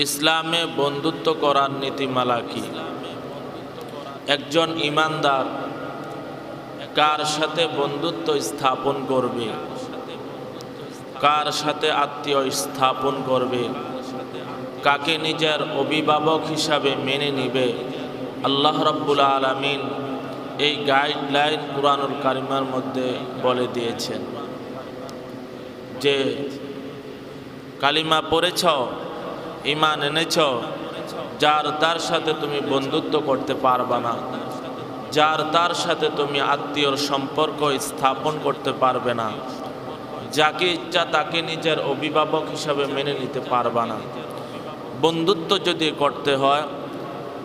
ইসলামে বন্ধুত্ব করার নীতিমালা কি? একজন ঈমানদার কার সাথে বন্ধুত্ব স্থাপন করবে, কার সাথে আত্মীয় স্থাপন করবে, কাকে নিজের অভিভাবক হিসাবে মেনে নিবে, আল্লাহ রাব্বুল আলামিন এই গাইডলাইন কুরআনুল কারীমের মধ্যে বলে দিয়েছেন যে কালিমা পড়েছ, ঈমান এনেছ, যার তার সাথে তুমি বন্ধুত্ব করতে পারবা না, যার তার সাথে তুমি আত্মীয়র সম্পর্ক স্থাপন করতে পারবে না, যাকে ইচ্ছা তাকে নিজের অভিভাবক হিসাবে মেনে নিতে পারবা না। বন্ধুত্ব যদি করতে হয়,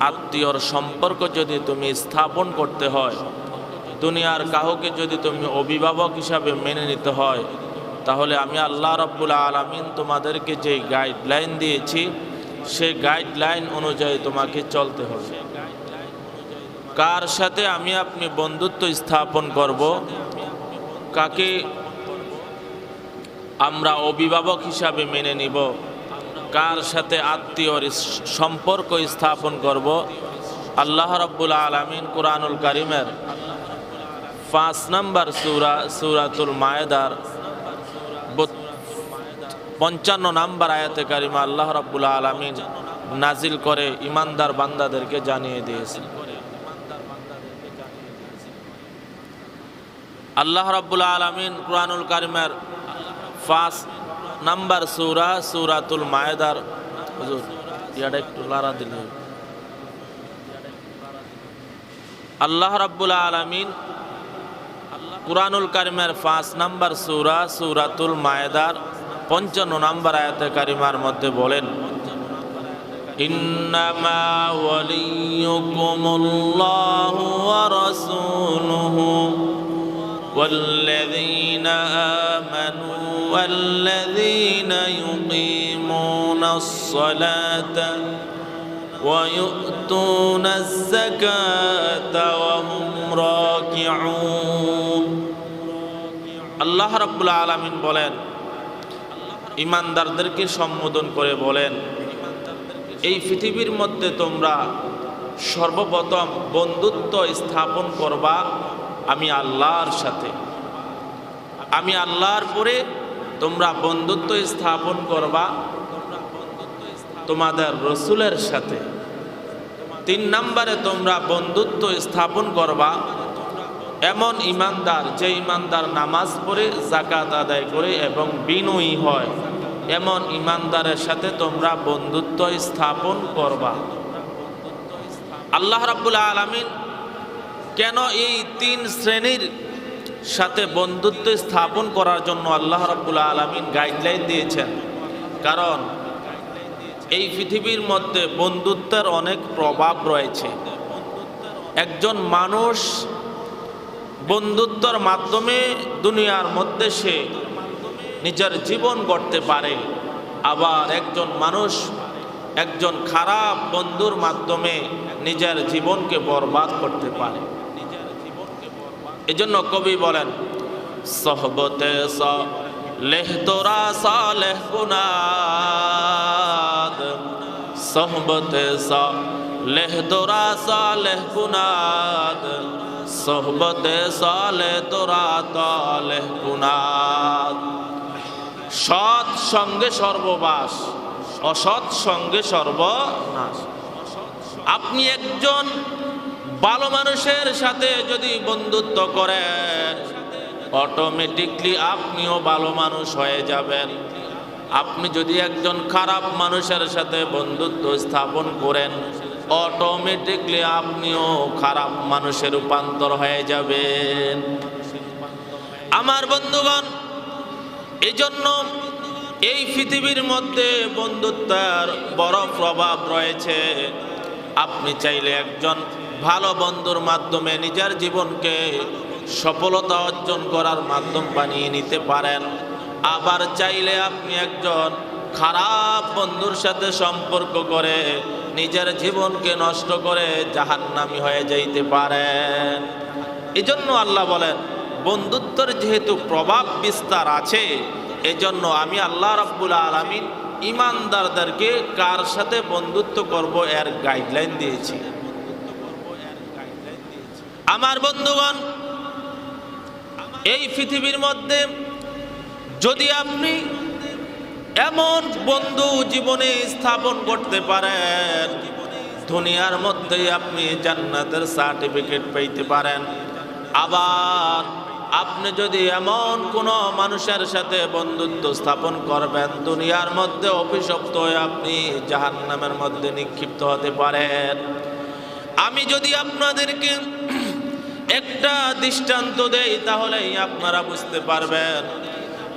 আত্মীয়র সম্পর্ক যদি তুমি স্থাপন করতে হয়, দুনিয়ার কাউকে যদি তুমি অভিভাবক হিসাবে মেনে নিতে হয়, তাহলে আমি আল্লাহ রাব্বুল আলামিন তোমাদেরকে যে গাইডলাইন দিয়েছি সেই গাইডলাইন অনুযায়ী তোমাকে চলতে হবে। কার সাথে আমি আপনি বন্ধুত্ব স্থাপন করব, কাকে আমরা অভিভাবক হিসাবে মেনে নিব, কার সাথে আত্মীয়র সম্পর্ক স্থাপন করব, আল্লাহ রাব্বুল আলামিন কুরআনুল কারীমের 5 নম্বর সূরাতুল মায়েদার 55 নম্বর আয়াতে কারিমা আল্লাহ রাব্বুল আলামিন নাজিল করে ঈমানদার বান্দাদেরকে জানিয়ে দিয়েছেন। আল্লাহ রাব্বুল আলামিন কুরআনুল কারীমের 5 নম্বর সূরাতুল মায়েদার, হুজুর ইয়াটা একটু লারা দিলে, আল্লাহ রাব্বুল আলামিন কুরআনুল কারীমের 5 নম্বর সূরাতুল মায়েদার 55 নম্বর আয়াতে কারিমার মধ্যে বলেন, ইন্নামা ওয়ালিয়্যুকুমুল্লাহু ওয়া রাসূলুহু ওয়াল্লাযীনা আমানু ওয়াল্লাযীনা ইউকিমুনাস সালাতা ওয়া ইউতুনাজ যাকাতা ওয়া হুম রাকিউন। আল্লাহ রাব্বুল আলামিন বলেন, ঈমানদারদেরকে সম্বোধন করে বলেন, এই পৃথিবীর মধ্যে তোমরা সর্বপ্রথম বন্ধুত্ব স্থাপন করবা আমি আল্লাহর সাথে, আমি আল্লাহর পরে তোমরা বন্ধুত্ব স্থাপন করবা তোমাদের রাসূলের সাথে। 3 নম্বরে তোমরা বন্ধুত্ব স্থাপন করবা এমন ঈমানদার, যে ঈমানদার নামাজ পড়ে, যাকাত আদায় করে এবং বিনয়ী হয়, এমন ঈমানদারের সাথে তোমরা বন্ধুত্ব স্থাপন করবা। আল্লাহ রাব্বুল আলামিন কেন এই 3 শ্রেণীর সাথে বন্ধুত্ব স্থাপন করার জন্য আল্লাহ রাব্বুল আলামিন গাইডলাইন দিয়েছেন? কারণ এই পৃথিবীর মধ্যে বন্ধুত্বের অনেক প্রভাব রয়েছে। একজন মানুষ বন্ধুত্বের মাধ্যমে দুনিয়ার মধ্যে সে নিজের জীবন গড়তে পারে, আবার একজন মানুষ একজন খারাপ বন্ধুর মাধ্যমে নিজের জীবনকে বরবাদ করতে পারে। এজন্য কবি বলেন, সোহবতে সালেহ তোরা সালেহ কুনাদ, সোহবতে সালেহ তোরা সালেহ কুনাদ, সোহবতে সালেহ তোরা তালেহ কুনাদ। সৎ সঙ্গে সর্ববাস, অসৎ সঙ্গে সর্বনাশ। আপনি একজন ভালো মানুষের সাথে যদি বন্ধুত্ব করেন, অটোমেটিকলি আপনিও ভালো মানুষ হয়ে যাবেন। আপনি যদি একজন খারাপ মানুষের সাথে বন্ধুত্ব স্থাপন করেন, অটোমেটিকলি আপনিও খারাপ মানুষের রূপান্তর হয়ে যাবেন। আমার বন্ধুগণ, এই জন্য এই পৃথিবীর মধ্যে বন্ধুত্বের বড় প্রভাব রয়েছে। আপনি চাইলে একজন ভালো বন্ধুর মাধ্যমে নিজের জীবনকে সফলতা অর্জন করার মাধ্যম বানিয়ে নিতে পারেন, আবার চাইলে আপনি একজন খারাপ বন্ধুর সাথে সম্পর্ক করে নিজের জীবনকে নষ্ট করে জাহান্নামী হয়ে যাইতে পারেন। এজন্য আল্লাহ বলেন, বন্ধুত্বের যেহেতু প্রভাব বিস্তার আছে, এজন্য আমি আল্লাহ রাব্বুল আলামিন ইমানদারদেরকে কার সাথে বন্ধুত্ব করব এর গাইডলাইন দিয়েছি। আমার বন্ধুগণ, এই পৃথিবীর মধ্যে যদি আপনি এমন বন্ধু জীবনে স্থাপন করতে পারেন, দুনিয়ার মধ্যে আপনি জান্নাতের সার্টিফিকেট পেতে পারেন। আবার আপনি যদি এমন কোনো মানুষের সাথে বন্ধুত্ব স্থাপন করবেন, দুনিয়ার মধ্যে অভিশপ্ত হয়ে আপনি জাহান্নামের মধ্যে নিক্ষিপ্ত হতে পারেন। আমি যদি আপনাদেরকে একটা দৃষ্টান্ত দেই, তাহলেই আপনারা বুঝতে পারবেন।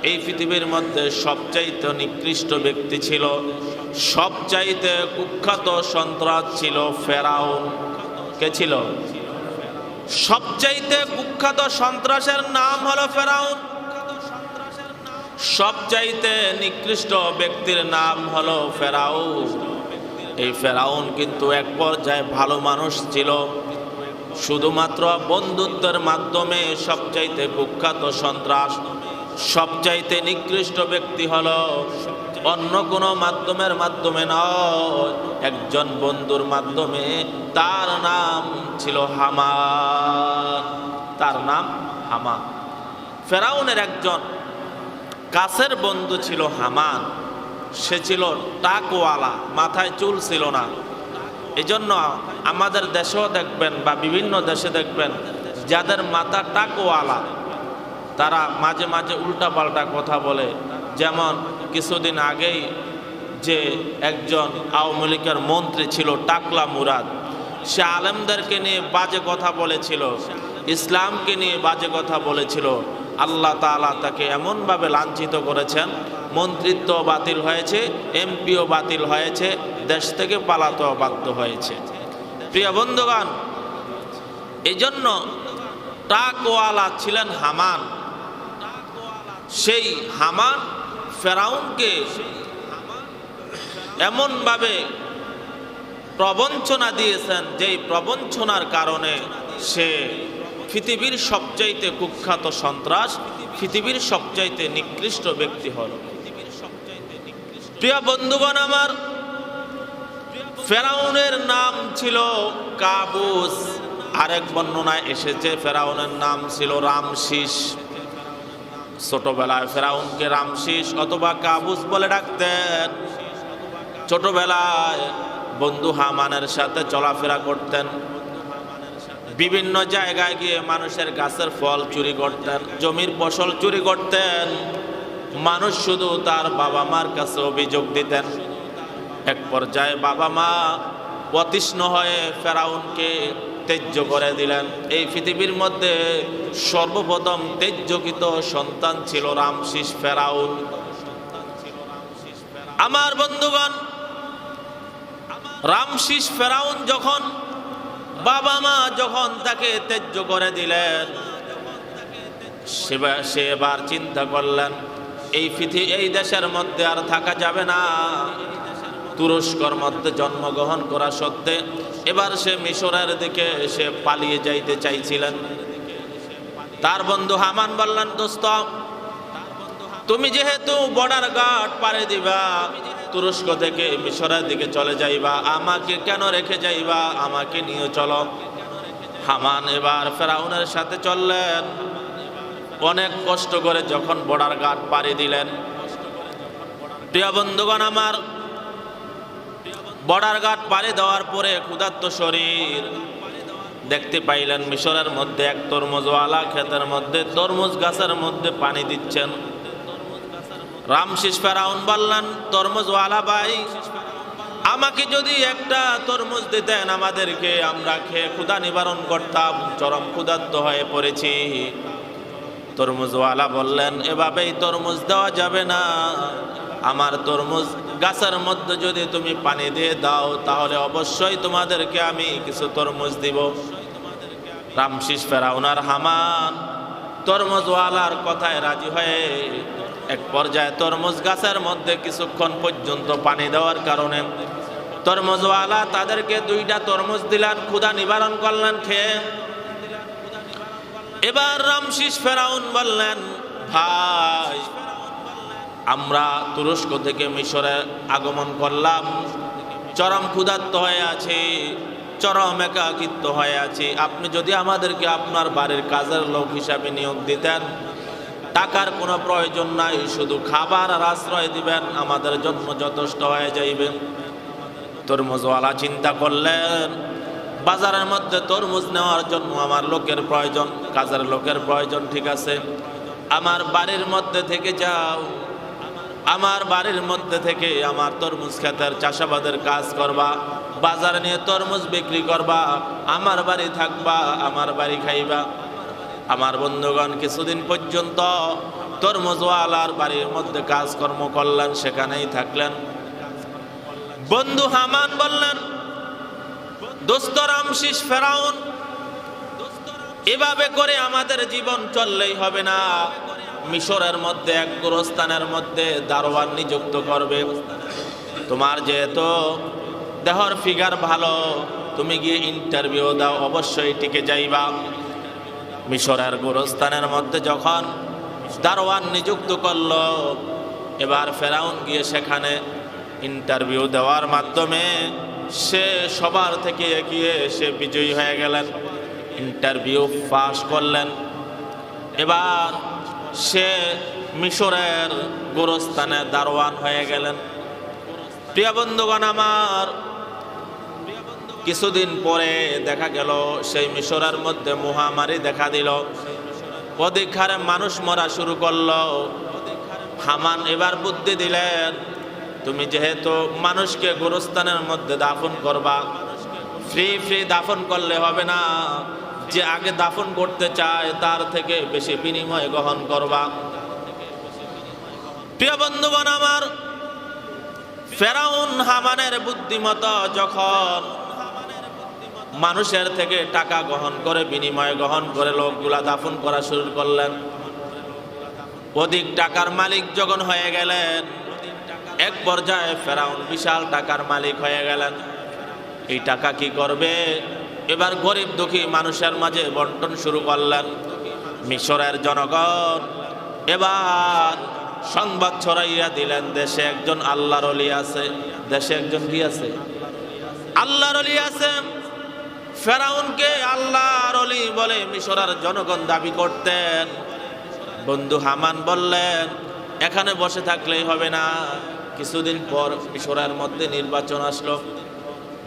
এই পৃথিবীর মধ্যে সবচাইতে নিকৃষ্ট ব্যক্তি ছিল, সবচাইতে কুখ্যাত সন্ত্রাস ছিল ফেরাউন। কে ছিল? সবচাইতে কুখ্যাত সন্ত্রাসের নাম হলো ফেরাউন। সবচাইতে নিকৃষ্ট ব্যক্তির নাম হলো ফেরাউন। এই ফেরাউন কিন্তু এক পর্যায়ে ভালো মানুষ ছিল, শুধুমাত্র বন্ধুত্বের মাধ্যমে সবচাইতে কুখ্যাত সন্ত্রাস, সবচাইতে নিকৃষ্ট ব্যক্তি হলো অন্য কোনো মাধ্যমের মাধ্যমে নয়, একজন বন্ধুর মাধ্যমে। তার নাম ছিল হামান। তার নাম হামান। ফেরাউনের একজন কাছের বন্ধু ছিল হামান। সে ছিল টাকওয়ালা, মাথায় চুল ছিল না। এজন্য আমাদের দেশেও দেখবেন বা বিভিন্ন দেশে দেখবেন, যাদের মাথা টাকওয়ালা তারা মাঝে মাঝে উল্টাপাল্টা কথা বলে। যেমন কিছুদিন আগেই যে একজন আওয়ামী লীগের মন্ত্রী ছিল টাকলা মুরাদ, সে আলেমদেরকে নিয়ে বাজে কথা বলেছিল, ইসলামকে নিয়ে বাজে কথা বলেছিল। আল্লাহ তাআলা তাকে এমনভাবে লাঞ্ছিত করেছেন, মন্ত্রিত্ব বাতিল হয়েছে, এমপিও বাতিল হয়েছে, দেশ থেকে পালাতেও বাধ্য হয়েছে। প্রিয় বন্ধুগণ, এজন্য টাকওয়ালা ছিলেন হামান। সেই হামান ফেরাউনকে এমনভাবে প্রবঞ্চনা দিয়েছেন, যেই প্রবঞ্চনার কারণে সে পৃথিবীর সবচাইতে কুখ্যাত সন্ত্রাস, পৃথিবীর সবচাইতে নিকৃষ্ট ব্যক্তি হল। প্রিয় বন্ধুগণ আমার, ফেরাউনের নাম ছিল কাবুস। আরেক বর্ণনায় এসেছে ফেরাউনের নাম ছিল রামশিস। ছোটবেলায় ফেরাউনকে রামশিস অথবা কাবুস বলে ডাকতেন। ছোটবেলায় বন্ধু হামানের সাথে চলাফেরা করতেন, বিভিন্ন জায়গায় গিয়ে মানুষের গাছের ফল চুরি করতেন, জমির ফসল চুরি করতেন। মানুষ শুধু তার বাবা মার কাছে অভিযোগ দিতেন। এক পর্যায়ে বাবা মা অতিষ্ঠ হয়ে ফেরাউনকে ত্যায্য করে দিলেন। এই পৃথিবীর মধ্যে সর্বপ্রথম ত্যায্যকৃত সন্তান ছিল রামশিস ফেরাউন। আমার বন্ধুগণ, রামশিস ফেরাউন যখন বাবা মা যখন তাকে ত্যায্য করে দিলেন, সে এবার চিন্তা করলেন এই দেশের মধ্যে আর থাকা যাবে না। তুরস্কর মধ্যে জন্মগ্রহণ করা সত্ত্বে এবার সে মিশরের দিকে সে পালিয়ে যাইতে চাইছিলেন। তার বন্ধু হামান বললেন, দোস্ত, তুমি যেহেতু বর্ডার গার্ড পারে দিবা, তুরস্ক থেকে মিশরের দিকে চলে যাইবা, আমাকে কেন রেখে যাইবা? আমাকে নিয়ে চলো। হামান এবার ফেরাউনের সাথে চললেন। অনেক কষ্ট করে যখন বর্ডার গার্ড পাড়ি দিলেন, প্রিয় বন্ধুগণ আমার, বর্ডার গার্ড পাড়ি দেওয়ার পরে ক্ষুধার্ত শরীর দেখতে পাইলেন মিশরের মধ্যে এক তরমুজওয়ালা ক্ষেতের মধ্যে তরমুজ গাছের মধ্যে পানি দিচ্ছেন। রামশিস ফেরাউন বললেন, তরমুজওয়ালা ভাই, আমাকে যদি একটা তরমুজ দিতেন আমাদেরকে, আমরা খেয়ে ক্ষুধা নিবারণ করতাম, চরম ক্ষুধার্ত হয়ে পড়েছি। তরমুজওয়ালা বললেন, এভাবেই তরমুজ দেওয়া যাবে না, আমার তরমুজ গাছের মধ্যে যদি তুমি পানি দিয়ে দাও তাহলে অবশ্যই তোমাদেরকে আমি কিছু তরমুজ দিব। রামশিস ফেরাউন আর হামান তরমুজওয়ালার কথায় রাজি হয়ে এক পর্যায়ে তরমুজ গাছের মধ্যে কিছুক্ষণ পর্যন্ত পানি দেওয়ার কারণে তরমুজওয়ালা তাদেরকে 2টা তরমুজ দিলেন, ক্ষুধা নিবারণ করলেন খেয়ে। এবার রামশিস ফেরাউন বললেন, ভাই, আমরা তুরস্ক থেকে মিশরে আগমন করলাম, চরম ক্ষুধার্ত হয়ে আছি, চরম একাকিত্ব হয়ে আছি। আপনি যদি আমাদেরকে আপনার বাড়ির কাজের লোক হিসাবে নিয়োগ দিতেন, টাকার কোনো প্রয়োজন নাই, শুধু খাবার আর আশ্রয় দিবেন, আমাদের জন্য যথেষ্ট হয়ে যাইবে। তরমুজওয়ালা চিন্তা করলেন, বাজারের মধ্যে তরমুজ নেওয়ার জন্য আমার লোকের প্রয়োজন, কাজের লোকের প্রয়োজন, ঠিক আছে, আমার বাড়ির মধ্যে থেকে যাও, আমার বাড়ির মধ্যে থেকে আমার তরমুজ ক্ষেতের চাষাবাদের কাজ করবা, বাজারে নিয়ে তরমুজ বিক্রি করবা, আমার বাড়ি থাকবা, আমার বাড়ি খাইবা। আমার বন্ধুগণ কিছুদিন পর্যন্ত তরমুজওয়ালার বাড়ির মধ্যে কাজকর্ম করলেন, সেখানেই থাকলেন। বন্ধু হামান বললেন, দোস্ত রামশিস ফেরাউন, এভাবে করে আমাদের জীবন চললেই হবে না, মিশরের মধ্যে এক গোরস্থানের মধ্যে দারোয়ান নিযুক্ত করবে। তোমার যেহেতু দেহর ফিগার ভালো, তুমি গিয়ে ইন্টারভিউ দাও, অবশ্যই টিকে যাইবা। মিশরের গোরস্থানের মধ্যে যখন দারোয়ান নিযুক্ত করলো, এবার ফেরাউন গিয়ে সেখানে ইন্টারভিউ দেওয়ার মাধ্যমে সে সবার থেকে এগিয়ে সে বিজয়ী হয়ে গেলেন, ইন্টারভিউ পাস করলেন। এবার সে মিশরের গোরস্থানে দারোয়ান হয়ে গেলেন। প্রিয় বন্ধুগণ আমার, কিছুদিন পরে দেখা গেল সেই মিশরের মধ্যে মহামারী দেখা দিল, অধিক হারে মানুষ মরা শুরু করলো। হামান এবার বুদ্ধি দিলেন, তুমি যেহেতু মানুষকে গোরস্থানের মধ্যে দাফন করবা, ফ্রি দাফন করলে হবে না, যে আগে দাফন করতে চায় তার থেকে বেশি বিনিময় গ্রহণ করবা। প্রিয় বন্ধুগণ আমার, ফেরাউন হামানের বুদ্ধিমতো যখন মানুষের থেকে টাকা গ্রহণ করে, বিনিময় গ্রহণ করে লোকগুলা দাফন করা শুরু করলেন। অধিক টাকার মালিক যখন হয়ে গেলেন, এক পর্যায়ে ফেরাউন বিশাল টাকার মালিক হয়ে গেলেন। এই টাকা কি করবে? এবার গরিব দুঃখী মানুষের মাঝে বন্টন শুরু করলেন। মিশরের জনগণ এবার সংবাদ ছড়াইয়া দিলেন, দেশে একজন আল্লাহর ওলি আছে। দেশে একজন কি আছে? আল্লাহর ওলি আছে। ফেরাউনকে আল্লাহর ওলি বলে মিশরের জনগণ দাবি করতেন। বন্ধু হামান বললেন, এখানে বসে থাকলেই হবে না, কিছুদিন পর মিশরের মধ্যে নির্বাচন আসলো।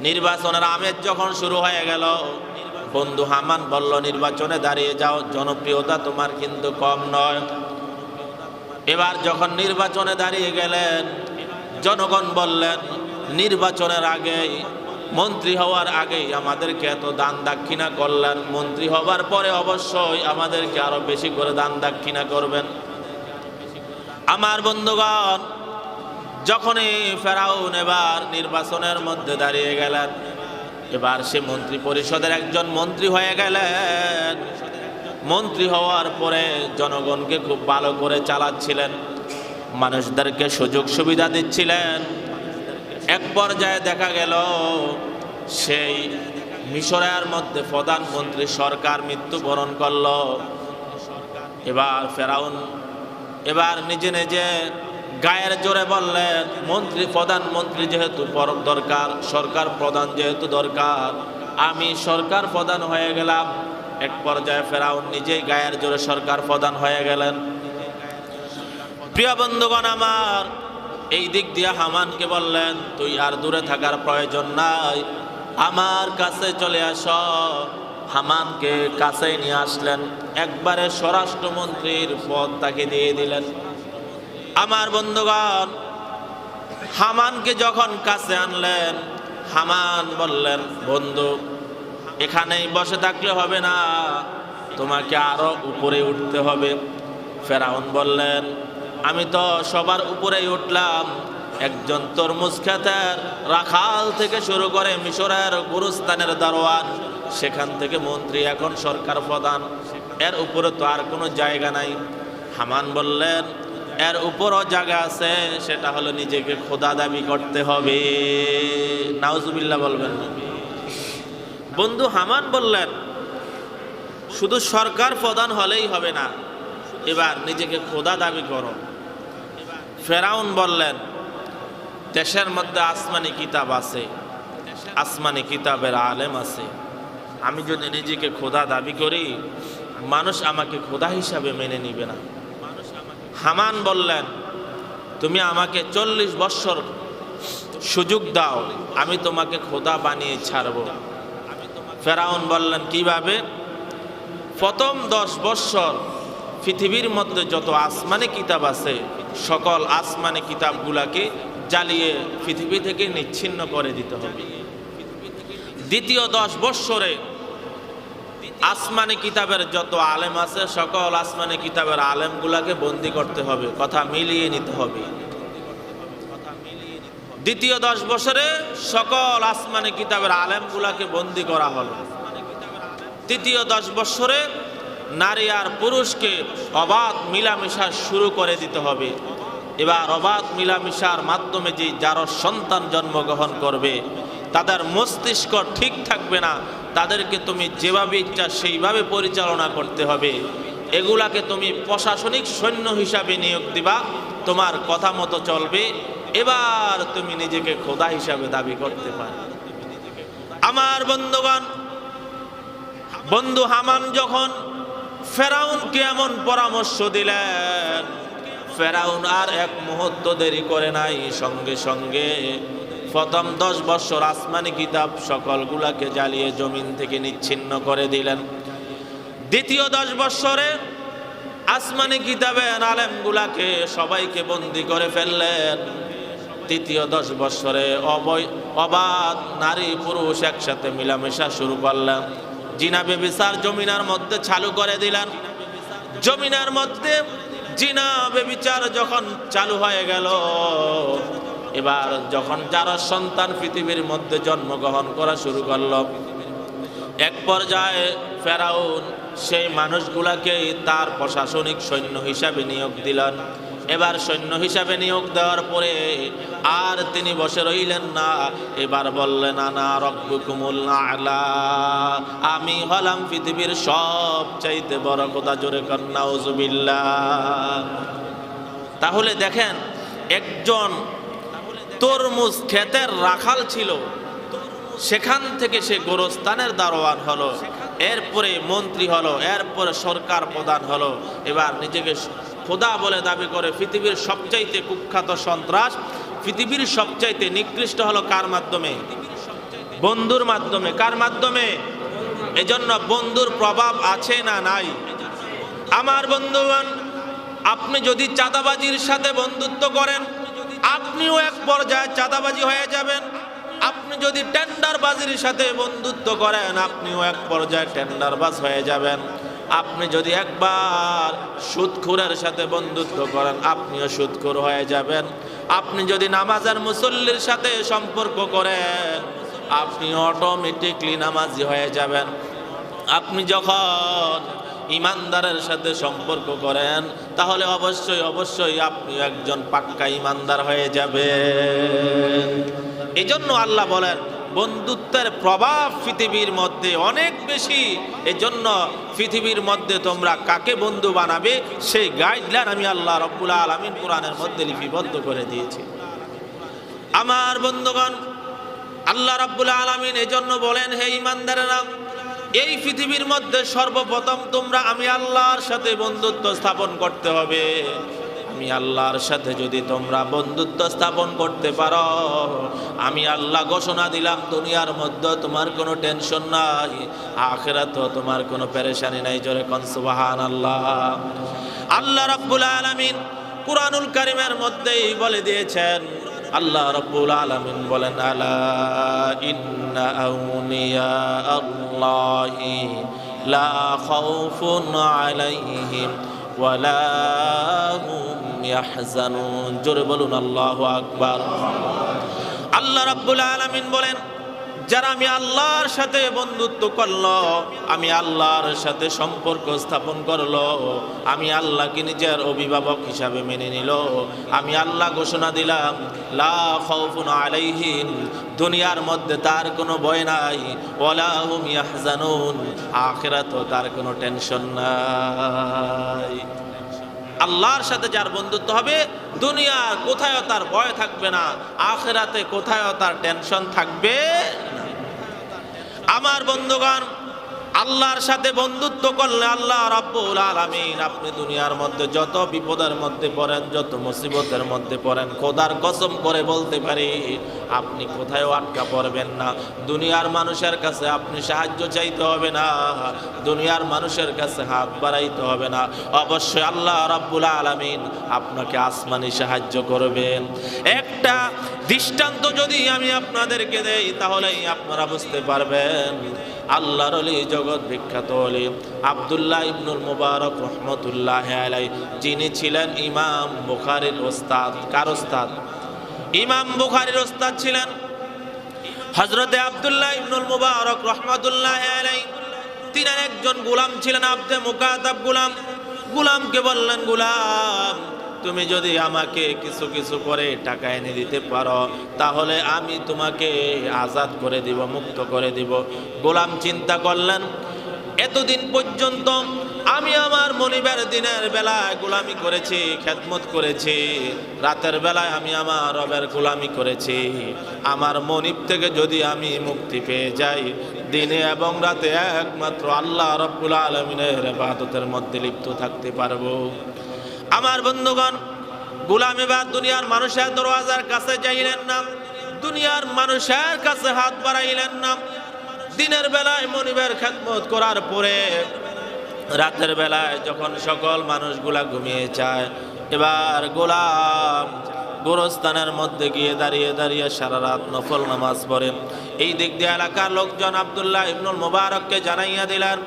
নির্বাচনের আমেজ যখন শুরু হয়ে গেল, বন্ধু হামান বলল, নির্বাচনে দাঁড়িয়ে যাও, জনপ্রিয়তা তোমার কিন্তু কম নয়। এবার যখন নির্বাচনে দাঁড়িয়ে গেলেন, জনগণ বললেন, নির্বাচনের আগেই, মন্ত্রী হওয়ার আগেই আমাদেরকে এত দান দাক্ষিণা করলেন, মন্ত্রী হবার পরে অবশ্যই আমাদেরকে আরো বেশি করে দান দাক্ষিণা করবেন। আমার বন্ধুগণ, যখনই ফেরাউন এবার নির্বাচনের মধ্যে দাঁড়িয়ে গেলেন, এবার সে মন্ত্রী পরিষদের একজন মন্ত্রী হয়ে গেলেন। মন্ত্রী হওয়ার পরে জনগণকে খুব ভালো করে চালাচ্ছিলেন, মানুষদেরকে সুযোগ সুবিধা দিচ্ছিলেন। এক পর্যায়ে দেখা গেল সেই মিশরের মধ্যে প্রধানমন্ত্রী সরকার মৃত্যুবরণ করল। এবার ফেরাউন এবার নিজে নিজে গায়ের জোরে বললেন, প্রধানমন্ত্রী যেহেতু দরকার, সরকার প্রধান যেহেতু দরকার, আমি সরকার প্রধান হয়ে গেলাম। এক পর্যায়ে ফেরাউন নিজেই গায়ের জোরে সরকার প্রধান হয়ে গেলেন। প্রিয় বন্ধুগণ আমার, এই দিক দিয়ে হামানকে বললেন, তুই আর দূরে থাকার প্রয়োজন নাই, আমার কাছে চলে আস। হামানকে কাছে নিয়ে আসলেন, একবারে স্বরাষ্ট্রমন্ত্রীর পদ তাকে দিয়ে দিলেন। আমার বন্ধুগণ, হামানকে যখন কাছে আনলেন, হামান বললেন, বন্ধু এখানেই বসে থাকলে হবে না, তোমাকে আরো উপরে উঠতে হবে। ফেরাউন বললেন, আমি তো সবার উপরেই উঠলাম, একজন তরমুজ ক্ষেতের রাখাল থেকে শুরু করে মিশরের গুরুস্থানের দারোয়ান, সেখান থেকে মন্ত্রী, এখন সরকার প্রধান, এর উপরে তো আর কোনো জায়গা নাই। হামান বললেন, এর উপরও জায়গা আছে, সেটা হলো নিজেকে খোদা দাবি করতে হবে। নাউজুবিল্লাহ বলবেন। বন্ধু হামান বললেন, শুধু সরকার প্রধান হলেই হবে না, এবার নিজেকে খোদা দাবি করো। ফেরাউন বললেন, দেশের মধ্যে আসমানি কিতাব আছে, আসমানি কিতাবের আলেম আছে, আমি যদি নিজেকে খোদা দাবি করি মানুষ আমাকে খোদা হিসাবে মেনে নিবে না। হামান বললেন, তুমি আমাকে 40 বৎসর সুযোগ দাও, আমি তোমাকে খোদা বানিয়ে ছাড়ব। ফেরাউন বললেন, কিভাবে? প্রথম 10 বৎসর পৃথিবীর মধ্যে যত আসমানি কিতাব আছে সকল আসমানি কিতাবগুলাকে জ্বালিয়ে পৃথিবী থেকে নিচ্ছিন্ন করে দিতে হবে। দ্বিতীয় 10 বৎসরে আসমানি কিতাবের যত আলেম আছে সকল আসমানি কিতাবের আলেমগুলাকে বন্দি করতে হবে, কথা মিলিয়ে নিতে হবে। দ্বিতীয় 10 বছরে সকল আসমানি কিতাবের আলেমগুলাকে বন্দি করা হলো। তৃতীয় 10 বছরে নারী আর পুরুষকে অবাধ মিলামেশা শুরু করে দিতে হবে। এবার অবাধ মিলামেশার মাধ্যমে যে যারা সন্তান জন্মগ্রহণ করবে তাদের মস্তিষ্ক ঠিক থাকবে না, তাদেরকে তুমি যেভাবে ইচ্ছা সেইভাবে পরিচালনা করতে হবে। এগুলাকে তুমি প্রশাসনিক সৈন্য হিসাবে নিয়োগ দিবা, তোমার কথা মতো চলবে। এবার তুমি নিজেকে খোদা হিসাবে দাবি করতে পারো। আমার বন্ধুগণ, বন্ধু হামান যখন ফেরাউনকে এমন পরামর্শ দিলেন, ফেরাউন আর এক মুহূর্ত দেরি করে নাই, সঙ্গে সঙ্গে প্রথম 10 বছর আসমানি কিতাব সকলগুলাকে জ্বালিয়ে জমিন থেকে নিচ্ছিন্ন করে দিলেন। দ্বিতীয় 10 বছরে আসমানি কিতাবের আলেমগুলাকে সবাইকে বন্দি করে ফেললেন। তৃতীয় 10 বছরে অবাধ নারী পুরুষ একসাথে মিলামেশা শুরু করলেন। জিনা বেবিচার জমিনার মধ্যে চালু করে দিলেন। জমিনার মধ্যে জিনা বেবিচার যখন চালু হয়ে গেল, এবার যখন যারা সন্তান পৃথিবীর মধ্যে জন্মগ্রহণ করা শুরু করল, এক পর্যায়ে ফেরাউন সেই মানুষগুলাকে তার প্রশাসনিক সৈন্য হিসাবে নিয়োগ দিলেন। এবার সৈন্য হিসাবে নিয়োগ দেওয়ার পরে আর তিনি বসে রইলেন না, এবার বললেন, আনা রব্বুকুমুল আ'লা, আমি হলাম পৃথিবীর সবচাইতে বড় খোদা। জোরে কর নাউজুবিল্লাহ। তাহলে দেখেন, একজন তরমুজ ক্ষেতের রাখাল ছিল, সেখান থেকে সে গোরস্থানের দারোয়ান হলো, এরপরে মন্ত্রী হলো, এরপরে সরকার প্রধান হলো। এবার নিজেকে খোদা বলে দাবি করে। পৃথিবীর সবচাইতে কুখ্যাত সন্ত্রাস, পৃথিবীর সবচাইতে নিকৃষ্ট হলো কার মাধ্যমে? বন্ধুর মাধ্যমে। কার মাধ্যমে? এজন্য বন্ধুর প্রভাব আছে না নাই? আমার বন্ধুগণ, আপনি যদি চাঁদাবাজির সাথে বন্ধুত্ব করেন আপনিও এক পর্যায়ে চাঁদাবাজি হয়ে যাবেন। আপনি যদি টেন্ডারবাজির সাথে বন্ধুত্ব করেন আপনিও এক পর্যায়ে টেন্ডারবাজ হয়ে যাবেন। আপনি যদি একবার সুদখোরের সাথে বন্ধুত্ব করেন আপনিও সুদখোর হয়ে যাবেন। আপনি যদি নামাজের মুসল্লির সাথে সম্পর্ক করেন আপনি অটোমেটিকলি নামাজি হয়ে যাবেন। আপনি যখন ইমানদারের সাথে সম্পর্ক করেন তাহলে অবশ্যই অবশ্যই আপনি একজন পাক্কা ইমানদার হয়ে যাবেন। এই জন্য আল্লাহ বলেন বন্ধুত্বের প্রভাব পৃথিবীর মধ্যে অনেক বেশি। এজন্য পৃথিবীর মধ্যে তোমরা কাকে বন্ধু বানাবে সেই গাইডলাইন আমি আল্লাহ রাব্বুল আলামিন কোরআনের মধ্যে লিপিবদ্ধ করে দিয়েছি। আমার বন্ধুগণ, আল্লাহ রাব্বুল আলামিন এজন্য বলেন, হে ঈমানদারেরা, এই পৃথিবীর মধ্যে সর্বপ্রথম তোমরা আমি আল্লাহর সাথে বন্ধুত্ব স্থাপন করতে হবে। আমি আল্লাহর সাথে যদি তোমরা বন্ধুত্ব স্থাপন করতে পারো, আমি আল্লাহ ঘোষণা দিলাম দুনিয়ার মধ্যে তোমার কোনো টেনশন নাই, আখিরাতেও তোমার কোনো পেরেশানি নাই। জোরে কোন সুবহানাল্লাহ। আল্লাহ রাব্বুল আলামিন কুরআনুল কারীমের মধ্যেই বলে দিয়েছেন, আল্লাহ রাব্বুল আলামিন বলেন, আলা ইন্না আউলিয়া আল্লাহি লা খাউফুন আলাইহিম ওয়ালা হুম ইয়াহজানুন। জোরে বলুন আল্লাহু আকবার। আল্লাহ রাব্বুল আলামিন বলেন, যারা আমি আল্লাহর সাথে বন্ধুত্ব করলো, আমি আল্লাহর সাথে সম্পর্ক স্থাপন করলো, আমি আল্লাহকে নিজের অভিভাবক হিসাবে মেনে নিল, আমি আল্লাহ ঘোষণা দিলাম লা খাউফুন আলাইহিম, দুনিয়ার মধ্যে তার কোনো ভয় নাই, ওয়ালা হুম ইয়াহজানুন, আখিরাতেও তার কোনো টেনশন নাই। আল্লাহর সাথে যার বন্ধুত্ব হবে, দুনিয়ার কোথায়ও তার ভয় থাকবে না, আখিরাতে কোথায়ও তার টেনশন থাকবে না। আমার বন্ধুগণ, আল্লাহর সাথে বন্ধুত্ব করলে আল্লাহ রাব্বুল আলামিন, আপনি দুনিয়ার মধ্যে যত বিপদের মধ্যে পড়েন, যত মুসিবতের মধ্যে পড়েন, খোদার কসম করে বলতে পারি আপনি কোথায়ও আটকা পড়বেন না। দুনিয়ার মানুষের কাছে আপনি সাহায্য চাইতে হবে না, দুনিয়ার মানুষের কাছে হাত বাড়াইতে হবে না। অবশ্যই আল্লাহ রাব্বুল আলামিন আপনাকে আসমানি সাহায্য করবেন। একটা দৃষ্টান্ত যদি আমি আপনাদেরকে দেই তাহলেই আপনারা বুঝতে পারবেন। আল্লাহর ওলি, জগৎ বিখ্যাত ওলি আব্দুল্লাহ ইবনুল মুবারক রহমতুল্লাহি আলাইহি, যিনি ছিলেন ইমাম বুখারীর ওস্তাদ। কার ওস্তাদ? ইমাম বুখারীর ওস্তাদ ছিলেন হযরতে আব্দুল্লাহ ইবনুল মুবারক রহমতুল্লাহি আলাইহি। তিনার একজন গোলাম ছিলেন, আব্দে মুকাতাব গোলাম। গোলামকে বললেন, গোলাম তুমি যদি আমাকে কিছু কিছু করে টাকা এনে দিতে পারো তাহলে আমি তোমাকে আজাদ করে দিব, মুক্ত করে দিব। গোলাম চিন্তা করলেন, এতদিন পর্যন্ত আমি আমার মনিবের দিনের বেলায় গোলামি করেছি, খেদমত করেছি, রাতের বেলায় আমি আমার রবের গোলামি করেছি। আমার মনিব থেকে যদি আমি মুক্তি পেয়ে যাই, দিনে এবং রাতে একমাত্র আল্লাহ রাব্বুল আলামিনের ইবাদতের মধ্যে লিপ্ত থাকতে পারবো। আমার বন্ধুগণ, গোলাম এবার দুনিয়ার মানুষের দরওয়াজার কাছে যাইলেন না, দুনিয়ার মানুষের কাছে হাত বাড়াইলেন না। দিনের বেলায় মনিবের খেদমত করার পরে রাতের বেলায় যখন সকল মানুষগুলা ঘুমিয়ে যায়, এবার গোলাম গোরস্থানের মধ্যে গিয়ে দাঁড়িয়ে দাঁড়িয়ে সারা রাত নফল নামাজ পড়ে। এই দিক দিয়ে এলাকার লোকজন আব্দুল্লাহ ইবনুল মুবারককে জানাইয়া দিলেন,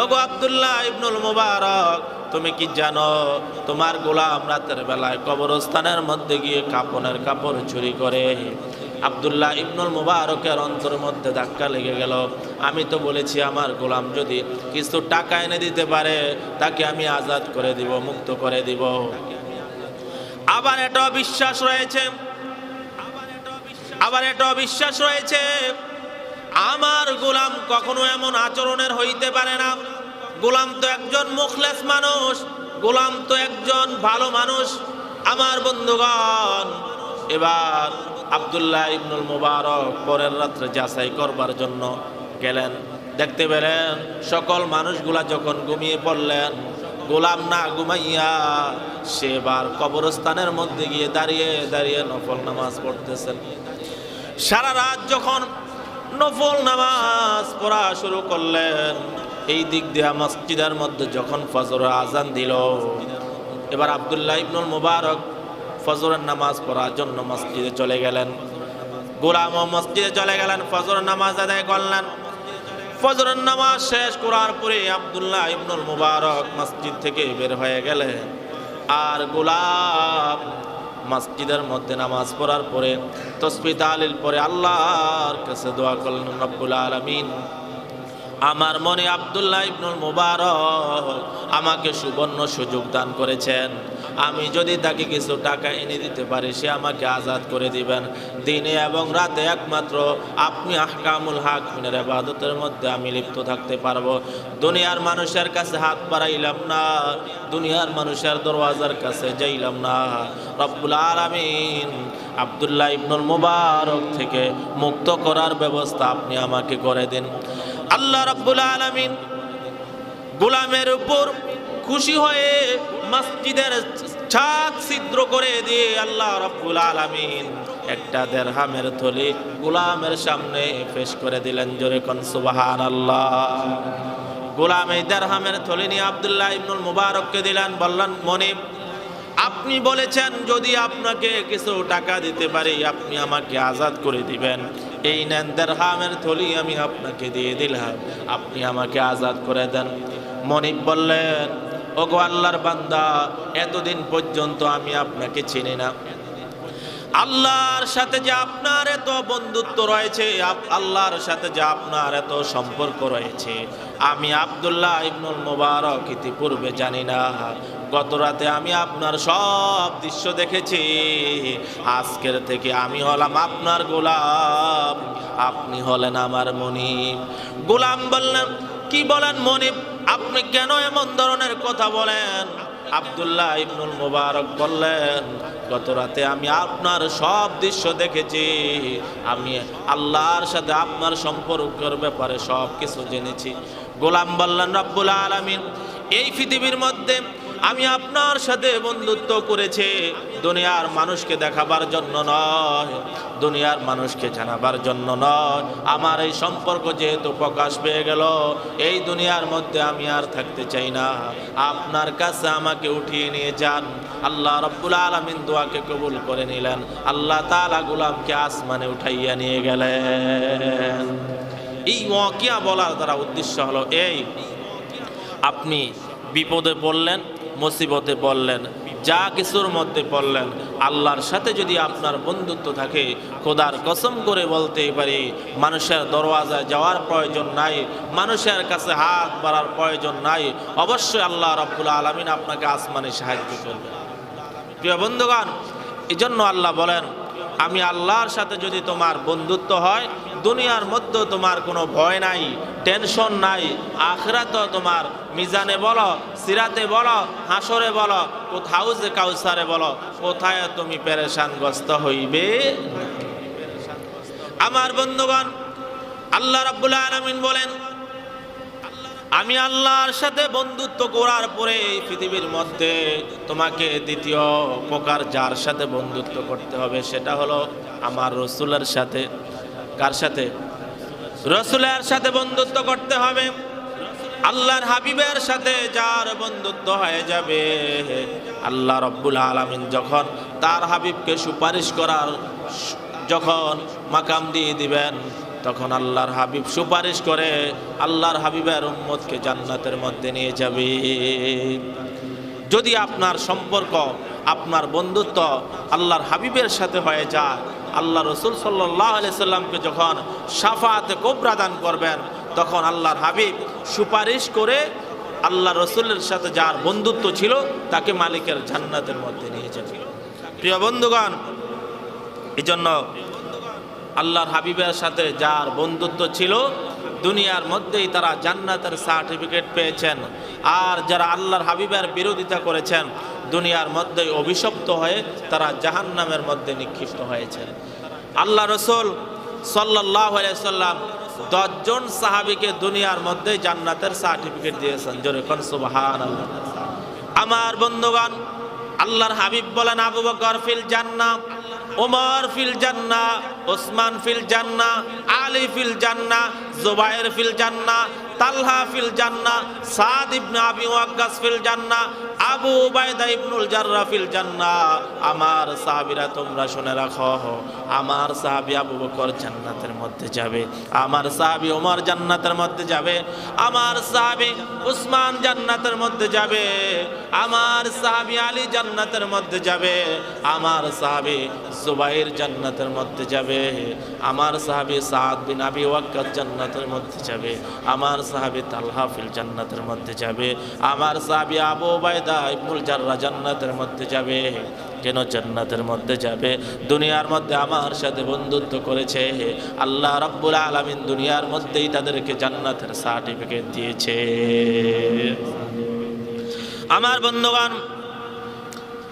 ওগো আব্দুল্লাহ ইবনুল মুবারক, তুমি কি জানো তোমার গোলাম রাতের বেলায় কবরস্থানের মধ্যে গিয়ে কাপনের কাপড় চুরি করে? আব্দুল্লাহ ইবনুল মুবারকের অন্তরের মধ্যে ধাক্কা লেগে গেল। আমি তো বলেছি আমার গোলাম যদি কিছু টাকা এনে দিতে পারে তাকে আমি আজাদ করে দিব, মুক্ত করে দিব। আবার এটা বিশ্বাস রয়েছে, আমার গোলাম কখনো এমন আচরণের হইতে পারে না। গোলাম তো একজন মুখলেস মানুষ, গোলাম তো একজন ভালো মানুষ। আমার বন্ধুগণ, এবার আব্দুল্লাহ ইবনুল মুবারক পরের রাত্রে যাচাই করবার জন্য গেলেন। দেখতে পেলেন সকল মানুষগুলা যখন ঘুমিয়ে পড়লেন, গোলাম না ঘুমাইয়া সে এবার কবরস্থানের মধ্যে গিয়ে দাঁড়িয়ে দাঁড়িয়ে নফল নামাজ পড়তেছেন। সারা রাত যখন নফল নামাজ পড়া শুরু করলেন, এই দিক দিয়ে মসজিদের মধ্যে যখন ফজরের আজান দিল, এবার আব্দুল্লাহ ইবনুল মুবারক ফজরের নামাজ পড়ার জন্য মসজিদে চলে গেলেন। গোলামও মসজিদে চলে গেলেন, ফজরের নামাজ আদায় করলেন। ফজরের নামাজ শেষ করার পরে আব্দুল্লাহ ইবনুল মুবারক মসজিদ থেকে বের হয়ে গেলেন। আর গোলাম মসজিদের মধ্যে নামাজ পড়ার পরে তাসবিহ তাহলিল পরে আল্লাহর কাছে দোয়া করলেন, রব্বুল আলামিন, আমার মনে আব্দুল্লাহ ইবনুল মুবারক আমাকে সুবর্ণ সুযোগ দান করেছেন। আমি যদি তাকে কিছু টাকা এনে দিতে পারি, সে আমাকে আজাদ করে দিবেন। দিনে এবং রাতে একমাত্র আপনি আহকামুল হাকিমের ইবাদতের মধ্যে আমি লিপ্ত থাকতে পারবো। দুনিয়ার মানুষের কাছে হাত বাড়াইলাম না, দুনিয়ার মানুষের দরওয়াজার কাছে যাইলাম না। রব্বুল আলামিন আব্দুল্লাহ ইবনুল মুবারক থেকে মুক্ত করার ব্যবস্থা আপনি আমাকে করে দিন। আল্লাহ রাব্বুল আলামিন গোলামের উপর খুশি হয়ে মসজিদের ছাদ ছিদ্র করে দিয়ে আল্লাহ রাব্বুল আলামিন একটা দিরহামের থলি গোলামের সামনে পেশ করে দিলেন। জোরে কোন সুবহানাল্লাহ। গোলাম এই দিরহামের থলি নিয়ে আব্দুল্লাহ ইবনুল মুবারককে দিলেন, বললেন, মনিব, আপনি বলেছেন যদি আপনাকে কিছু টাকা দিতে পারি আপনি আমাকে আজাদ করে দিবেন। এই নেন দিরহামের থলি, আমি আপনাকে দিয়ে দিলাম, আপনি আমাকে আজাদ করে দেন। মনিব বললেন, ওগো আল্লাহর বান্দা, এতদিন পর্যন্ত আমি আপনাকে চিনি না। আল্লাহর সাথে যে আপনার এত বন্ধুত্ব রয়েছে, আল্লাহর সাথে যে আপনার এত সম্পর্ক রয়েছে, আমি আব্দুল্লাহ ইবনুল মুবারক ইতিপূর্বে জানি না। গত রাতে আমি আপনার সব দৃশ্য দেখেছি। আজকের থেকে আমি হলাম আপনার গোলাম, আপনি হলেন আমার মনিব। গোলাম বললেন, কি বলেন মনিব, আপনি কেন এমন ধরনের কথা বলেন? আব্দুল্লাহ ইবনুল মুবারক বললেন, গত রাতে আমি আপনার সব দৃশ্য দেখেছি, আমি আল্লাহর সাথে আপনার সম্পর্কের ব্যাপারে সব কিছু জেনেছি। গোলাম বললেন, রব্বুল আলামিন, এই পৃথিবীর মধ্যে আমি আপনার সাথে বন্ধুত্ব করেছি দুনিয়ার মানুষকে দেখাবার জন্য নয়, দুনিয়ার মানুষকে জানাবার জন্য নয়। আমার এই সম্পর্ক যেহেতু প্রকাশ পেয়ে গেল, এই দুনিয়ার মধ্যে আমি আর থাকতে চাই না, আপনার কাছে আমাকে উঠিয়ে নিয়ে যান। আল্লাহ রব্বুল আলামিন দোয়াকে কবুল করে নিলেন। আল্লাহ তাআলা গোলামকে আসমানে উঠাইয়া নিয়ে গেলেন। এই ওয়াকিয়া বলার দ্বারা উদ্দেশ্য হলো এই, আপনি বিপদে পড়লেন, মুসিবতে পড়লেন, যা কিছুর মধ্যে পড়লেন, আল্লাহর সাথে যদি আপনার বন্ধুত্ব থাকে, খোদার কসম করে বলতেই পারি, মানুষের দরওয়াজায় যাওয়ার প্রয়োজন নাই, মানুষের কাছে হাত বাড়ার প্রয়োজন নাই, অবশ্যই আল্লাহ রাব্বুল আলামিন আপনাকে আসমানে সাহায্য করবেন। প্রিয় বন্ধুগণ, এই জন্য আল্লাহ বলেন, আমি আল্লাহর সাথে যদি তোমার বন্ধুত্ব হয়, দুনিয়ার মধ্যে তোমার কোনো ভয় নাই, টেনশন নাই, আখিরাতে তোমার মিজানে বলো, সিরাতে বলো, হাসরে বলো, কোথাও যে কাউসারে বলো, কোথায় তুমি পেরেশানগ্রস্ত হইবে। আমার বন্ধুগণ, আল্লাহ রাব্বুল আলামিন বলেন, আমি আল্লাহর সাথে বন্ধুত্ব করার পরে পৃথিবীর মধ্যে তোমাকে দ্বিতীয় প্রকার যার সাথে বন্ধুত্ব করতে হবে, সেটা হলো আমার রসুলের সাথে। কার সাথে? রসুলের সাথে বন্ধুত্ব করতে হবে। আল্লাহর হাবিবের সাথে যার বন্ধুত্ব হয়ে যাবে, আল্লাহ রাব্বুল আলামিন যখন তার হাবিবকে সুপারিশ করার যখন মাকাম দিয়ে দিবেন, তখন আল্লাহর হাবিব সুপারিশ করে আল্লাহর হাবিবের উম্মতকে জান্নাতের মধ্যে নিয়ে যাবে। যদি আপনার সম্পর্ক, আপনার বন্ধুত্ব আল্লাহর হাবিবের সাথে হয়ে যায়, আল্লাহ রসুল সাল্লাল্লাহু আলাইহি সাল্লামকে যখন শাফাআতে কুবরা দান করবেন, তখন আল্লাহর হাবিব সুপারিশ করে আল্লাহ রসুলের সাথে যার বন্ধুত্ব ছিল তাকে মালিকের জান্নাতের মধ্যে নিয়ে যাবে। প্রিয় বন্ধুগণ, এই জন্য আল্লাহর হাবিবের সাথে যার বন্ধুত্ব ছিল, দুনিয়ার মধ্যেই তারা জান্নাতের সার্টিফিকেট পেয়েছেন। আর যারা আল্লাহর হাবিবের বিরোধিতা করেছেন, দুনিয়ার মধ্যেই অভিশপ্ত হয়ে তারা জাহান্নামের মধ্যে নিক্ষিপ্ত হয়েছেন। আল্লাহ রসুল সাল্লাল্লাহু আলাইহি সাল্লাম 10 জন সাহাবীকে দুনিয়ার মধ্যে জান্নাতের সার্টিফিকেট দিয়েছেন। জোরে কোন সুবহানাল্লাহ। আমার বন্ধুগণ, আল্লাহর হাবিব বলেন, আবু বকর ফিল জান্নাহ, ওমর ফিল জান্নাহ, ওসমান ফিল জান্নাহ, আলী ফিল জান্নাহ, জুবাইর ফিল জান্নাহ, তালহা ফিল জান্নাহ, সাদ ইবনে আবি ওয়াক্কাস ফিল জান্নাহ, আবু উবাইদা ইবনুল জাররাহ ফিল জান্নাহ। আমার সাহাবীরা তোমরা শুনে রাখো, আমার সাহাবী আবু বকর জান্নাতের মধ্যে যাবে, আমার সাহাবী ওমর জান্নাতের মধ্যে যাবে, আমার সাহাবী উসমান জান্নাতের মধ্যে যাবে, আমার সাহাবী আলী জান্নাতের মধ্যে যাবে, আমার সাহাবী জুবাইর জান্নাতের মধ্যে যাবে, আমার সাহাবী সাদ বিন আবি ওয়াক্কাস জান্নাতের মধ্যে যাবে, আমার সাহাবী তালহা ফিল জান্নাতের মধ্যে যাবে, আমার সাহাবী আবু উবাইদা ইবনুল জাররাহ জান্নাতের মধ্যে যাবে। কেন জান্নাতের মধ্যে যাবে? দুনিয়ার মধ্যে আমার সাথে বন্ধুত্ব করেছে, আল্লাহ রাব্বুল আলামিন দুনিয়ার মধ্যেই তাদেরকে জান্নাতের সার্টিফিকেট দিয়েছে। আমার বন্ধুগণ,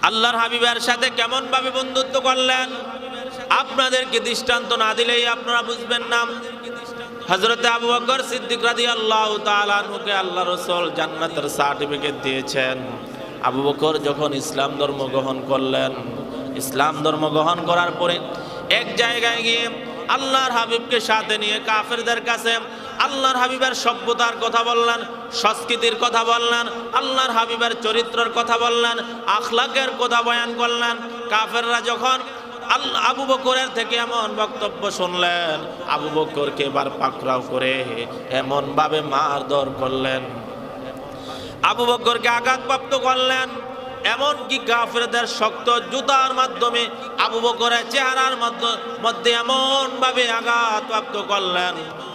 আল্লাহর হাবিবের সাথে কেমন ভাবে বন্ধুত্ব করলেন, আপনাদেরকে দৃষ্টান্ত না দিলেই আপনারা বুঝবেন না। হযরত আবু বকর সিদ্দিক রাদিয়াল্লাহু তাআলা আনহুকে আল্লাহ রাসূল জান্নাতের সার্টিফিকেট দিয়েছেন। আবু বকর যখন ইসলাম ধর্ম গ্রহণ করলেন, ইসলাম ধর্ম গ্রহণ করার পরে এক জায়গায় গিয়ে আল্লাহর হাবিবকে সাথে নিয়ে কাফেরদের কাছে আল্লাহর হাবিবের সভ্যতার কথা বললেন, সংস্কৃতির কথা বললেন, আল্লাহর হাবিবের চরিত্রের কথা বললেন, আখলাকের কথা বয়ান করলেন। কাফেররা যখন আবু বকরের থেকে এমন বক্তব্য শুনলেন, আবু বকরকে এবার পাকড়াও করে এমন ভাবে মারধর করলেন, আবু বকরকে আঘাতপ্রাপ্ত করলেন। এমনকি কাফেরদের শক্ত জুতার মাধ্যমে আবু বকরের চেহারার মধ্যে এমন ভাবে আঘাতপ্রাপ্ত করলেন,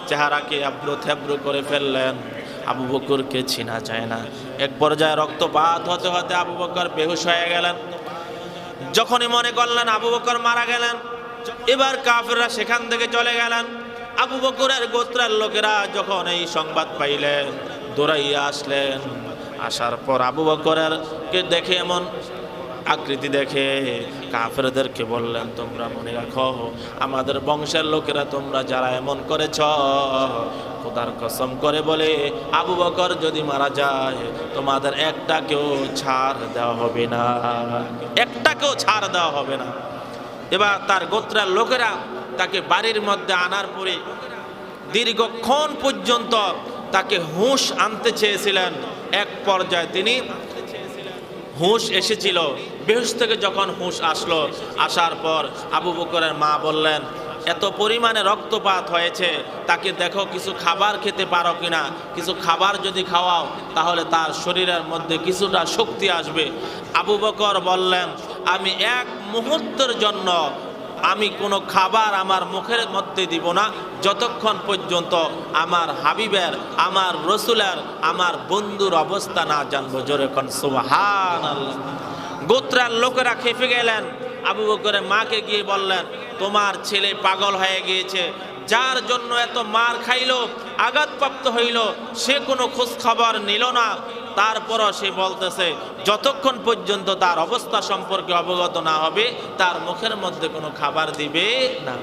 চেহারাকে আব্রু থেব্রু করে ফেললেন। আবু বকরকে চিনা যায় না। এক পর্যায়ে রক্তপাত হতে হতে আবু বকর বেহুশ হয়ে গেলেন। যখনই মনে করলেন আবু বকর মারা গেলেন, এবার কাফেররা সেখান থেকে চলে গেলেন। আবু বকরের গোত্রের লোকেরা যখন এই সংবাদ পাইলেন, দৌড়াইয়া আসলেন, আসার পর আবু বকরের কে দেখে এমন আকৃতি দেখে কাফেরদেরকে বললেন, তোমরা মনে রাখো আমাদের বংশের লোকেরা তোমরা যারা এমন করেছ, খোদার কসম করে বলে আবু বকর যদি মারা যায় তোমাদের একটাকেও ছাড় দেওয়া হবে না, একটাকেও ছাড় দেওয়া হবে না। এবার তার গোত্রের লোকেরা তাকে বাড়ির মধ্যে আনার পরে দীর্ঘক্ষণ পর্যন্ত তাকে হুঁশ আনতে চেয়েছিলেন। এক পর্যায়ে তিনি হুঁশ এসেছিল, বেহুশ থেকে যখন হুঁশ আসলো, আসার পর আবু বকরের মা বললেন, এত পরিমাণে রক্তপাত হয়েছে, তাকে দেখো কিছু খাবার খেতে পারো কিনা, কিছু খাবার যদি খাওয়াও তাহলে তার শরীরের মধ্যে কিছুটা শক্তি আসবে। আবু বকর বললেন, আমি এক মুহূর্তের জন্য আমি কোনো খাবার আমার মুখের মধ্যে দিব না যতক্ষণ পর্যন্ত আমার হাবিবের, আমার রসুলের, আমার বন্ধুর অবস্থা না জানবো। জোরে কোন সুবহানাল্লাহ। গোত্রের লোকেরা খেপে গেলেন। আবু বকরের মাকে গিয়ে বললেন, তোমার ছেলে পাগল হয়ে গিয়েছে, যার জন্য এত মার খাইলো, আঘাতপ্রাপ্ত হইল, সে কোনো খোঁজ খবর নিল না। তারপরও সে বলতেছে যতক্ষণ পর্যন্ত তার অবস্থা সম্পর্কে অবগত না হবে তার মুখের মধ্যে কোনো খাবার দিবে না।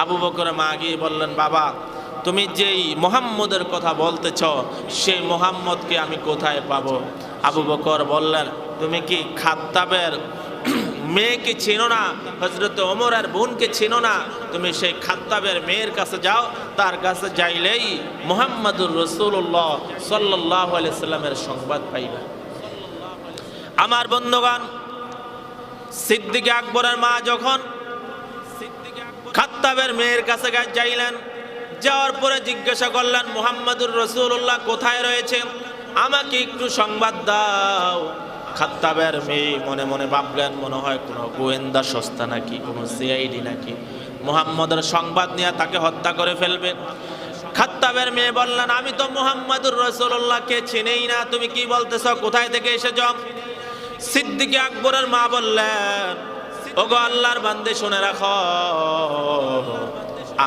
আবু বকরের মা গিয়ে বললেন, বাবা তুমি যেই মুহাম্মদের কথা বলতেছ সেই মুহাম্মদকে আমি কোথায় পাবো? আবু বকর বললেন, তুমি কি খাত্তাবের মেয়েকে চিনো না? হযরত ওমরের বোনকে চিনো না? তুমি সেই খাত্তাবের মেয়ের কাছে যাও, তার কাছে যাইলেই মুহাম্মাদুর রাসূলুল্লাহ সাল্লাল্লাহু আলাইহি সাল্লামের সংবাদ পাইবা। আমার বন্ধুগণ, সিদ্দিক আকবরের মা যখন খাত্তাবের মেয়ের কাছে যাইলেন, যাওয়ার পরে জিজ্ঞাসা করলেন, মুহাম্মাদুর রাসূলুল্লাহ কোথায় রয়েছে, আমাকে একটু সংবাদ দাও। খাত্তাবের মেয়ে মনে মনে ভাবলেন, মনে হয় কোনো গোয়েন্দা সংস্থা নাকি, কোনো সিআইডি নাকি, মুহাম্মদের সংবাদ নিয়ে তাকে হত্যা করে ফেলবে। খাত্তাবের মেয়ে বললেন, আমি তো মুহাম্মাদুর রাসূলুল্লাহকে চিনিই না, তুমি কি বলতেছ, কোথায় থেকে এসেছ? সিদ্দিক আকবরের মা বললেন, ওগো আল্লাহর বান্দে শুনে রাখো,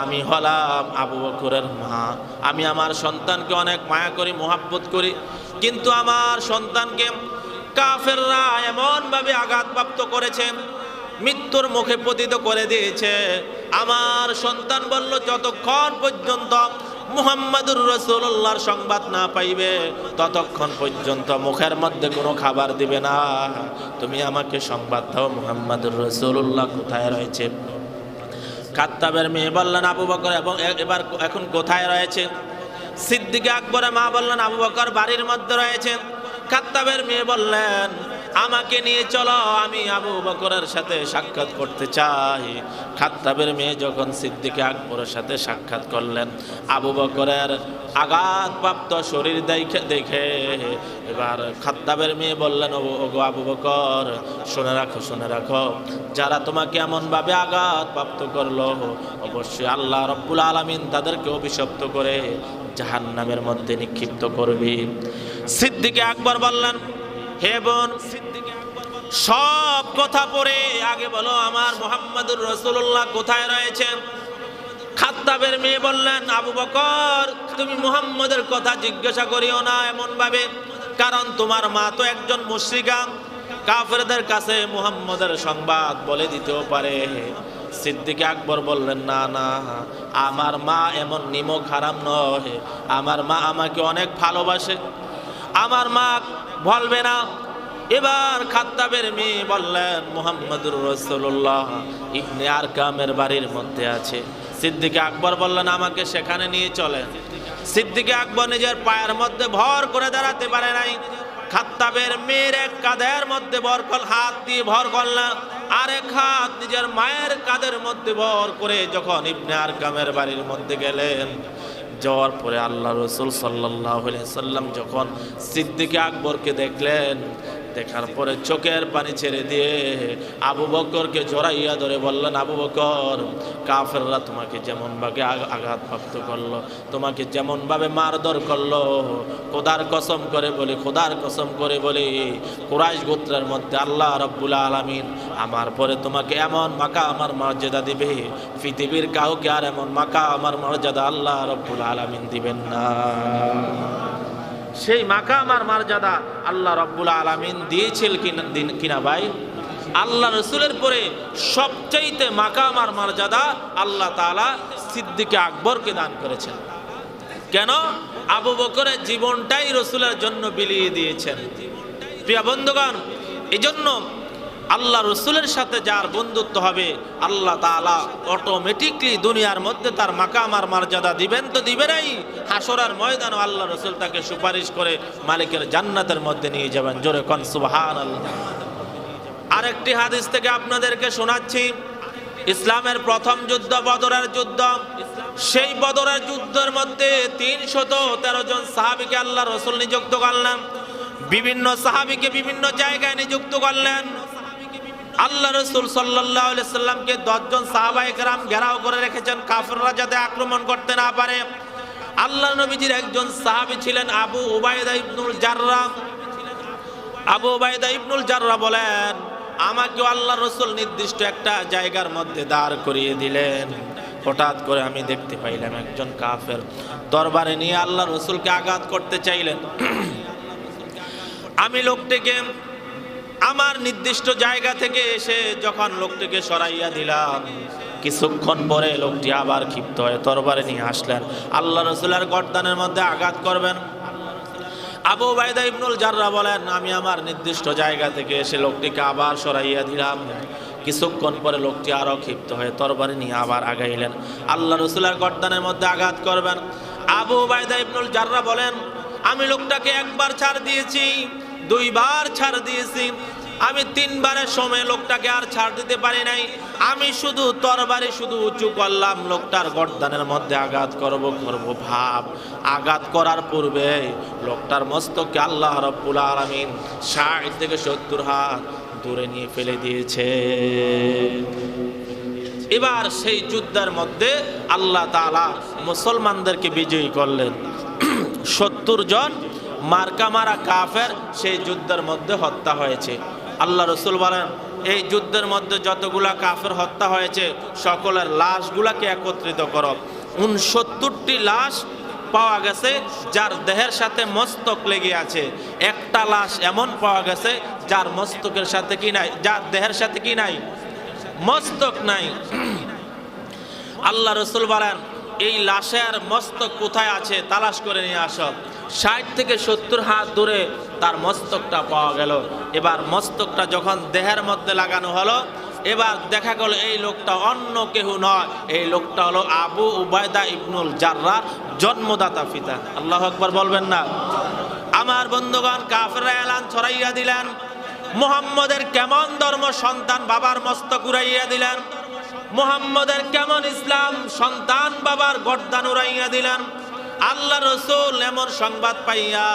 আমি হলাম আবু বকরের মা। আমি আমার সন্তানকে অনেক মায়া করি, মোহাব্বত করি, কিন্তু আমার সন্তানকে কাফেররা এমন ভাবে আঘাতপ্রাপ্ত করেছে, মৃত্যুর মুখে পতিত করে দিয়েছে। আমার সন্তান বলল, যতক্ষণ পর্যন্ত মুহাম্মাদুর রাসূলুল্লাহর সংবাদ না পাইবে ততক্ষণ পর্যন্ত মুখের মধ্যে কোনো খাবার দিবে না। তুমি আমাকে সংবাদ দাও মুহাম্মাদুর রাসূলুল্লাহ কোথায় রয়েছে। খাত্তাবের মেয়ে বললেন, আবু বকর এখন কোথায় রয়েছে? সিদ্দিক আকবরের মা বললেন, আবু বকর বাড়ির মধ্যে রয়েছে। খাত্তাবের মেয়ে বললেন, আমাকে নিয়ে চলো, আমি আবু বকরের সাথে সাক্ষাৎ করতে চাই। খাত্তাবের মেয়ে যখন সিদ্দিক আকবরের সাথে সাক্ষাৎ করলেন, আবু বকরের আঘাতপ্রাপ্ত শরীর দেখে এবার খাত্তাবের মেয়ে বললেন, ওগো আবু বকর, শুনে রাখো, শুনে রাখো, যারা তোমাকে এমনভাবে আঘাতপ্রাপ্ত করলো অবশ্যই আল্লাহ রব্বুল আলামিন তাদেরকে অভিশপ্ত করে জাহান্নামের মধ্যে নিক্ষিপ্ত করবে। সিদ্দিক আকবর বললেন, হে বোন, সব কথা পরে আগে বলো আমার মুহাম্মাদুর রাসূলুল্লাহ কোথায় রয়েছে। খাত্তাবের মেয়ে বললেন, আবু বকর, তুমি মুহাম্মদের কথা জিজ্ঞাসা করিও না এমন ভাবে, কারণ তোমার মা তো একজন মুশরিকা, কাফেরদের কাছে মুহাম্মদের সংবাদ বলে দিতেও পারে। সিদ্দিক আকবর বললেন, না না, আমার মা এমন নিমক হারাম নয়, আমার মা আমাকে অনেক ভালোবাসে, আমার মা বলবে না। এবার খাত্তাবের মেয়ে বললেন, মুহাম্মাদুর রাসূলুল্লাহ ইবনে আরকামের বাড়ির মধ্যে আছে। সিদ্দিক আকবর বললেন, আমাকে সেখানে নিয়ে চলেন। সিদ্দিক আকবর নিজের পায়ের মধ্যে ভর করে দাঁড়াতে পারে নাই। খাত্তাবের মেয়ের এক কাঁধের মধ্যে হাত দিয়ে ভর করলেন, আরেক হাত নিজের মায়ের কাঁধের মধ্যে ভর করে যখন ইবনে আরকামের বাড়ির মধ্যে গেলেন, যাওয়ার পরে আল্লাহ রাসূল সাল্লাল্লাহু আলাইহি সাল্লাম যখন সিদ্দিক আকবরকে দেখলেন, দেখার পরে চোখের পানি ছেড়ে দিয়ে আবু বকরকে জড়াইয়া ধরে বললেন, আবু বকর, কাফেররা তোমাকে যেমন ভাবে আঘাতপ্রাপ্ত করলো, তোমাকে যেমন ভাবে মারধর করলো, খোদার কসম করে বলি, খোদার কসম করে বলি, কুরাইশ গোত্রের মধ্যে আল্লাহ রাব্বুল আলামিন আমার পরে তোমাকে এমন মাকা আমার মর্যাদা দিবে, পৃথিবীর কাউকে আর এমন মাকা আমার মর্যাদা আল্লাহ রাব্বুল আলামিন দিবেন না। সেই মাকাম আর মর্যাদা আল্লাহ রাব্বুল আলামিন দিয়েছিল কিনা ভাই? আল্লাহ রসুলের পরে সবচাইতে মাকাম আর মর্যাদা আল্লাহ তাআলা সিদ্দিকে আকবরকে দান করেছেন। কেন? আবু বকরের জীবনটাই রসুলের জন্য বিলিয়ে দিয়েছেন। প্রিয় বন্ধুগণ, এই জন্য আল্লাহ রসুলের সাথে যার বন্ধুত্ব হবে আল্লাহ তাআলা অটোমেটিকলি দুনিয়ার মধ্যে তার মাকাম আর মর্যাদা দিবেন তো দিবেনই, হাসরের ময়দানে আল্লাহ রসুল তাকে সুপারিশ করে মালিকের জান্নাতের মধ্যে নিয়ে যাবেন। জোরে কোন সুবহানাল্লাহ। আরেকটি হাদিস থেকে আপনাদেরকে শোনাচ্ছি। ইসলামের প্রথম যুদ্ধ বদরের যুদ্ধ। সেই বদরের যুদ্ধের মধ্যে 313 জন সাহাবীকে আল্লাহ রসুল নিযুক্ত করলেন। বিভিন্ন সাহাবীকে বিভিন্ন জায়গায় নিযুক্ত করলেন। আল্লাহ রসুল সাল্লাল্লাহু আলাইহি সাল্লামকে 10 জন সাহাবায়ে কেরাম ঘেরাও করে রেখেছেন, কাফেররা যাতে আক্রমণ করতে না পারে। আল্লাহ নবীজির একজন সাহাবী ছিলেন আবু উবাইদা ইবনুল জাররাহ। আবু উবাইদা ইবনুল জাররাহ বলেন, আমাকে আল্লাহ রসুল নির্দিষ্ট একটা জায়গার মধ্যে দাঁড় করিয়ে দিলেন। হঠাৎ করে আমি দেখতে পাইলাম একজন কাফের দরবারে নিয়ে আল্লাহ রসুলকে আঘাত করতে চাইলেন। আমি লোকটিকে আমার নির্দিষ্ট জায়গা থেকে এসে যখন লোকটিকে সরাইয়া দিলাম, কিছুক্ষণ পরে লোকটি আবার ক্ষিপ্ত হয়ে দরবারে নিয়ে আসলেন, আল্লাহ রসুলের গর্দানের মধ্যে আঘাত করবেন। আবু উবাইদা ইবনুল জাররাহ বলেন, আমি আমার নির্দিষ্ট জায়গা থেকে এসে লোকটিকে আবার সরাইয়া দিলাম। কিছুক্ষণ পরে লোকটি আরো ক্ষিপ্ত হয়ে তরবারি নিয়ে আবার আগাইলেন, আল্লাহ রসুলের গর্দানের মধ্যে আঘাত করবেন। আবু উবাইদা ইবনুল জাররাহ বলেন, আমি লোকটাকে একবার ছাড় দিয়েছি, 2 বার ছাড় দিয়েছি, আমি 3 বারের সময় লোকটাকে আর ছাড় দিতে পারি নাই। আমি শুধু তরবারি উঁচু করলাম, লোকটার গর্দানের মধ্যে আঘাত করব ভাব। আঘাত করার পূর্বে লোকটার মস্তকে আল্লাহ রাব্বুল আলামিন 60 থেকে 70 হাত দূরে নিয়ে ফেলে দিয়েছে। এবার সেই যুদ্ধের মধ্যে আল্লাহ তাআলা মুসলমানদেরকে বিজয়ী করলেন। 70 জন মার্কা মারা কাফের সেই যুদ্ধের মধ্যে হত্যা হয়েছে। আল্লাহ রসুল বলেন, এই যুদ্ধের মধ্যে যতগুলা কাফের হত্যা হয়েছে সকলের লাশগুলাকে একত্রিত করো। 69টি লাশ পাওয়া গেছে যার দেহের সাথে মস্তক লেগে আছে। একটা লাশ এমন পাওয়া গেছে যার মস্তকের সাথে কি নাই, যার দেহের সাথে কি নাই, মস্তক নাই। আল্লাহ রসুল বলেন, এই লাশের মস্তক কোথায় আছে তালাশ করে নিয়ে আসো। 60 থেকে 70 হাত দূরে তার মস্তকটা পাওয়া গেল। এবার মস্তকটা যখন দেহের মধ্যে লাগানো হলো, এবার দেখা গেল এই লোকটা অন্য কেউ নয়, এই লোকটা হলো আবু উবাইদা ইবনুল জাররাহ, জন্মদাতা পিতা। আল্লাহু আকবার বলবেন না? আমার বন্ধুগণ, কাফেররা এলান ছড়াইয়া দিলেন, মুহাম্মদের কেমন ধর্ম সন্তান বাবার মস্তক উড়াইয়া দিলেন, মুহাম্মদের কেমন ইসলাম সন্তান বাবার গর্দান উড়াইয়া দিলেন। আল্লাহ রসুল এমন সংবাদ পাইয়া,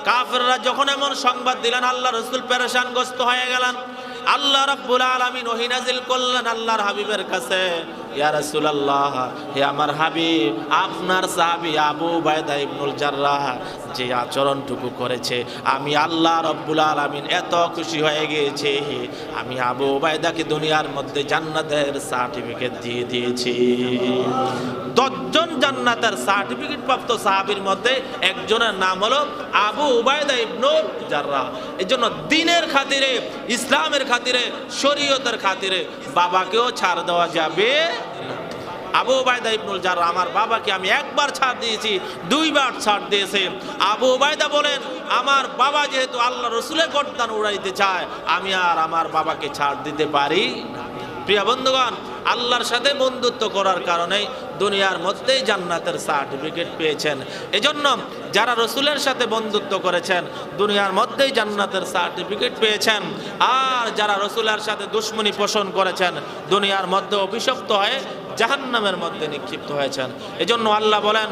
কাফেররা যখন এমন সংবাদ দিলেন, আল্লাহ রসুল পেরেশানগ্রস্ত হয়ে গেলেন। আল্লাহ রাব্বুল আলামিন ওহী নাযিল করলেন আল্লাহর হাবিবের কাছে, ইয়া রাসূলুল্লাহ, হে আমার হাবিব, আপনার সাহাবী আবু উবাইদা ইবনুল জাররাহ যে আচরণটুকু করেছে, আমি আল্লাহ রাব্বুল আলামিন এত খুশি হয়ে গিয়েছি, আমি আবু উবাইদাকে দুনিয়ার মধ্যে জান্নাতের সার্টিফিকেট দিয়ে দিয়েছি। 10 জন জান্নাতের সার্টিফিকেট প্রাপ্ত সাহাবীর মধ্যে একজনের নাম হলো আবু উবাইদা ইবনুল জাররাহ। এজন্য দ্বীনের খাতিরে, ইসলামের খাতিরে, শরীয়তের খাতিরে বাবাকেও ছাড় দেওয়া যাবে। আবু উবাইদা ইবনুল জাররাহ, আমার বাবাকে আমি একবার ছাড় দিয়েছি, 2 বার ছাড় দিয়েছে। আবু উবাইদা বলেন, আমার বাবা যেহেতু আল্লাহ রসুলের গর্দান উড়াইতে চায়, আমি আর আমার বাবাকে ছাড় দিতে পারি না। প্রিয় বন্ধুগণ, আল্লাহর সাথে বন্ধুত্ব করার কারণে দুনিয়ার মধ্যেই জান্নাতের সার্টিফিকেট পেয়েছেন। এজন্য যারা রসুলের সাথে বন্ধুত্ব করেছেন দুনিয়ার মধ্যেই জান্নাতের সার্টিফিকেট পেয়েছেন। আর যারা রসুলের সাথে দুশমনী পোষণ করেছেন দুনিয়ার মধ্যে অভিশপ্ত হয়ে জাহান্নামের মধ্যে নিক্ষিপ্ত হয়েছেন। এজন্য আল্লাহ বলেন,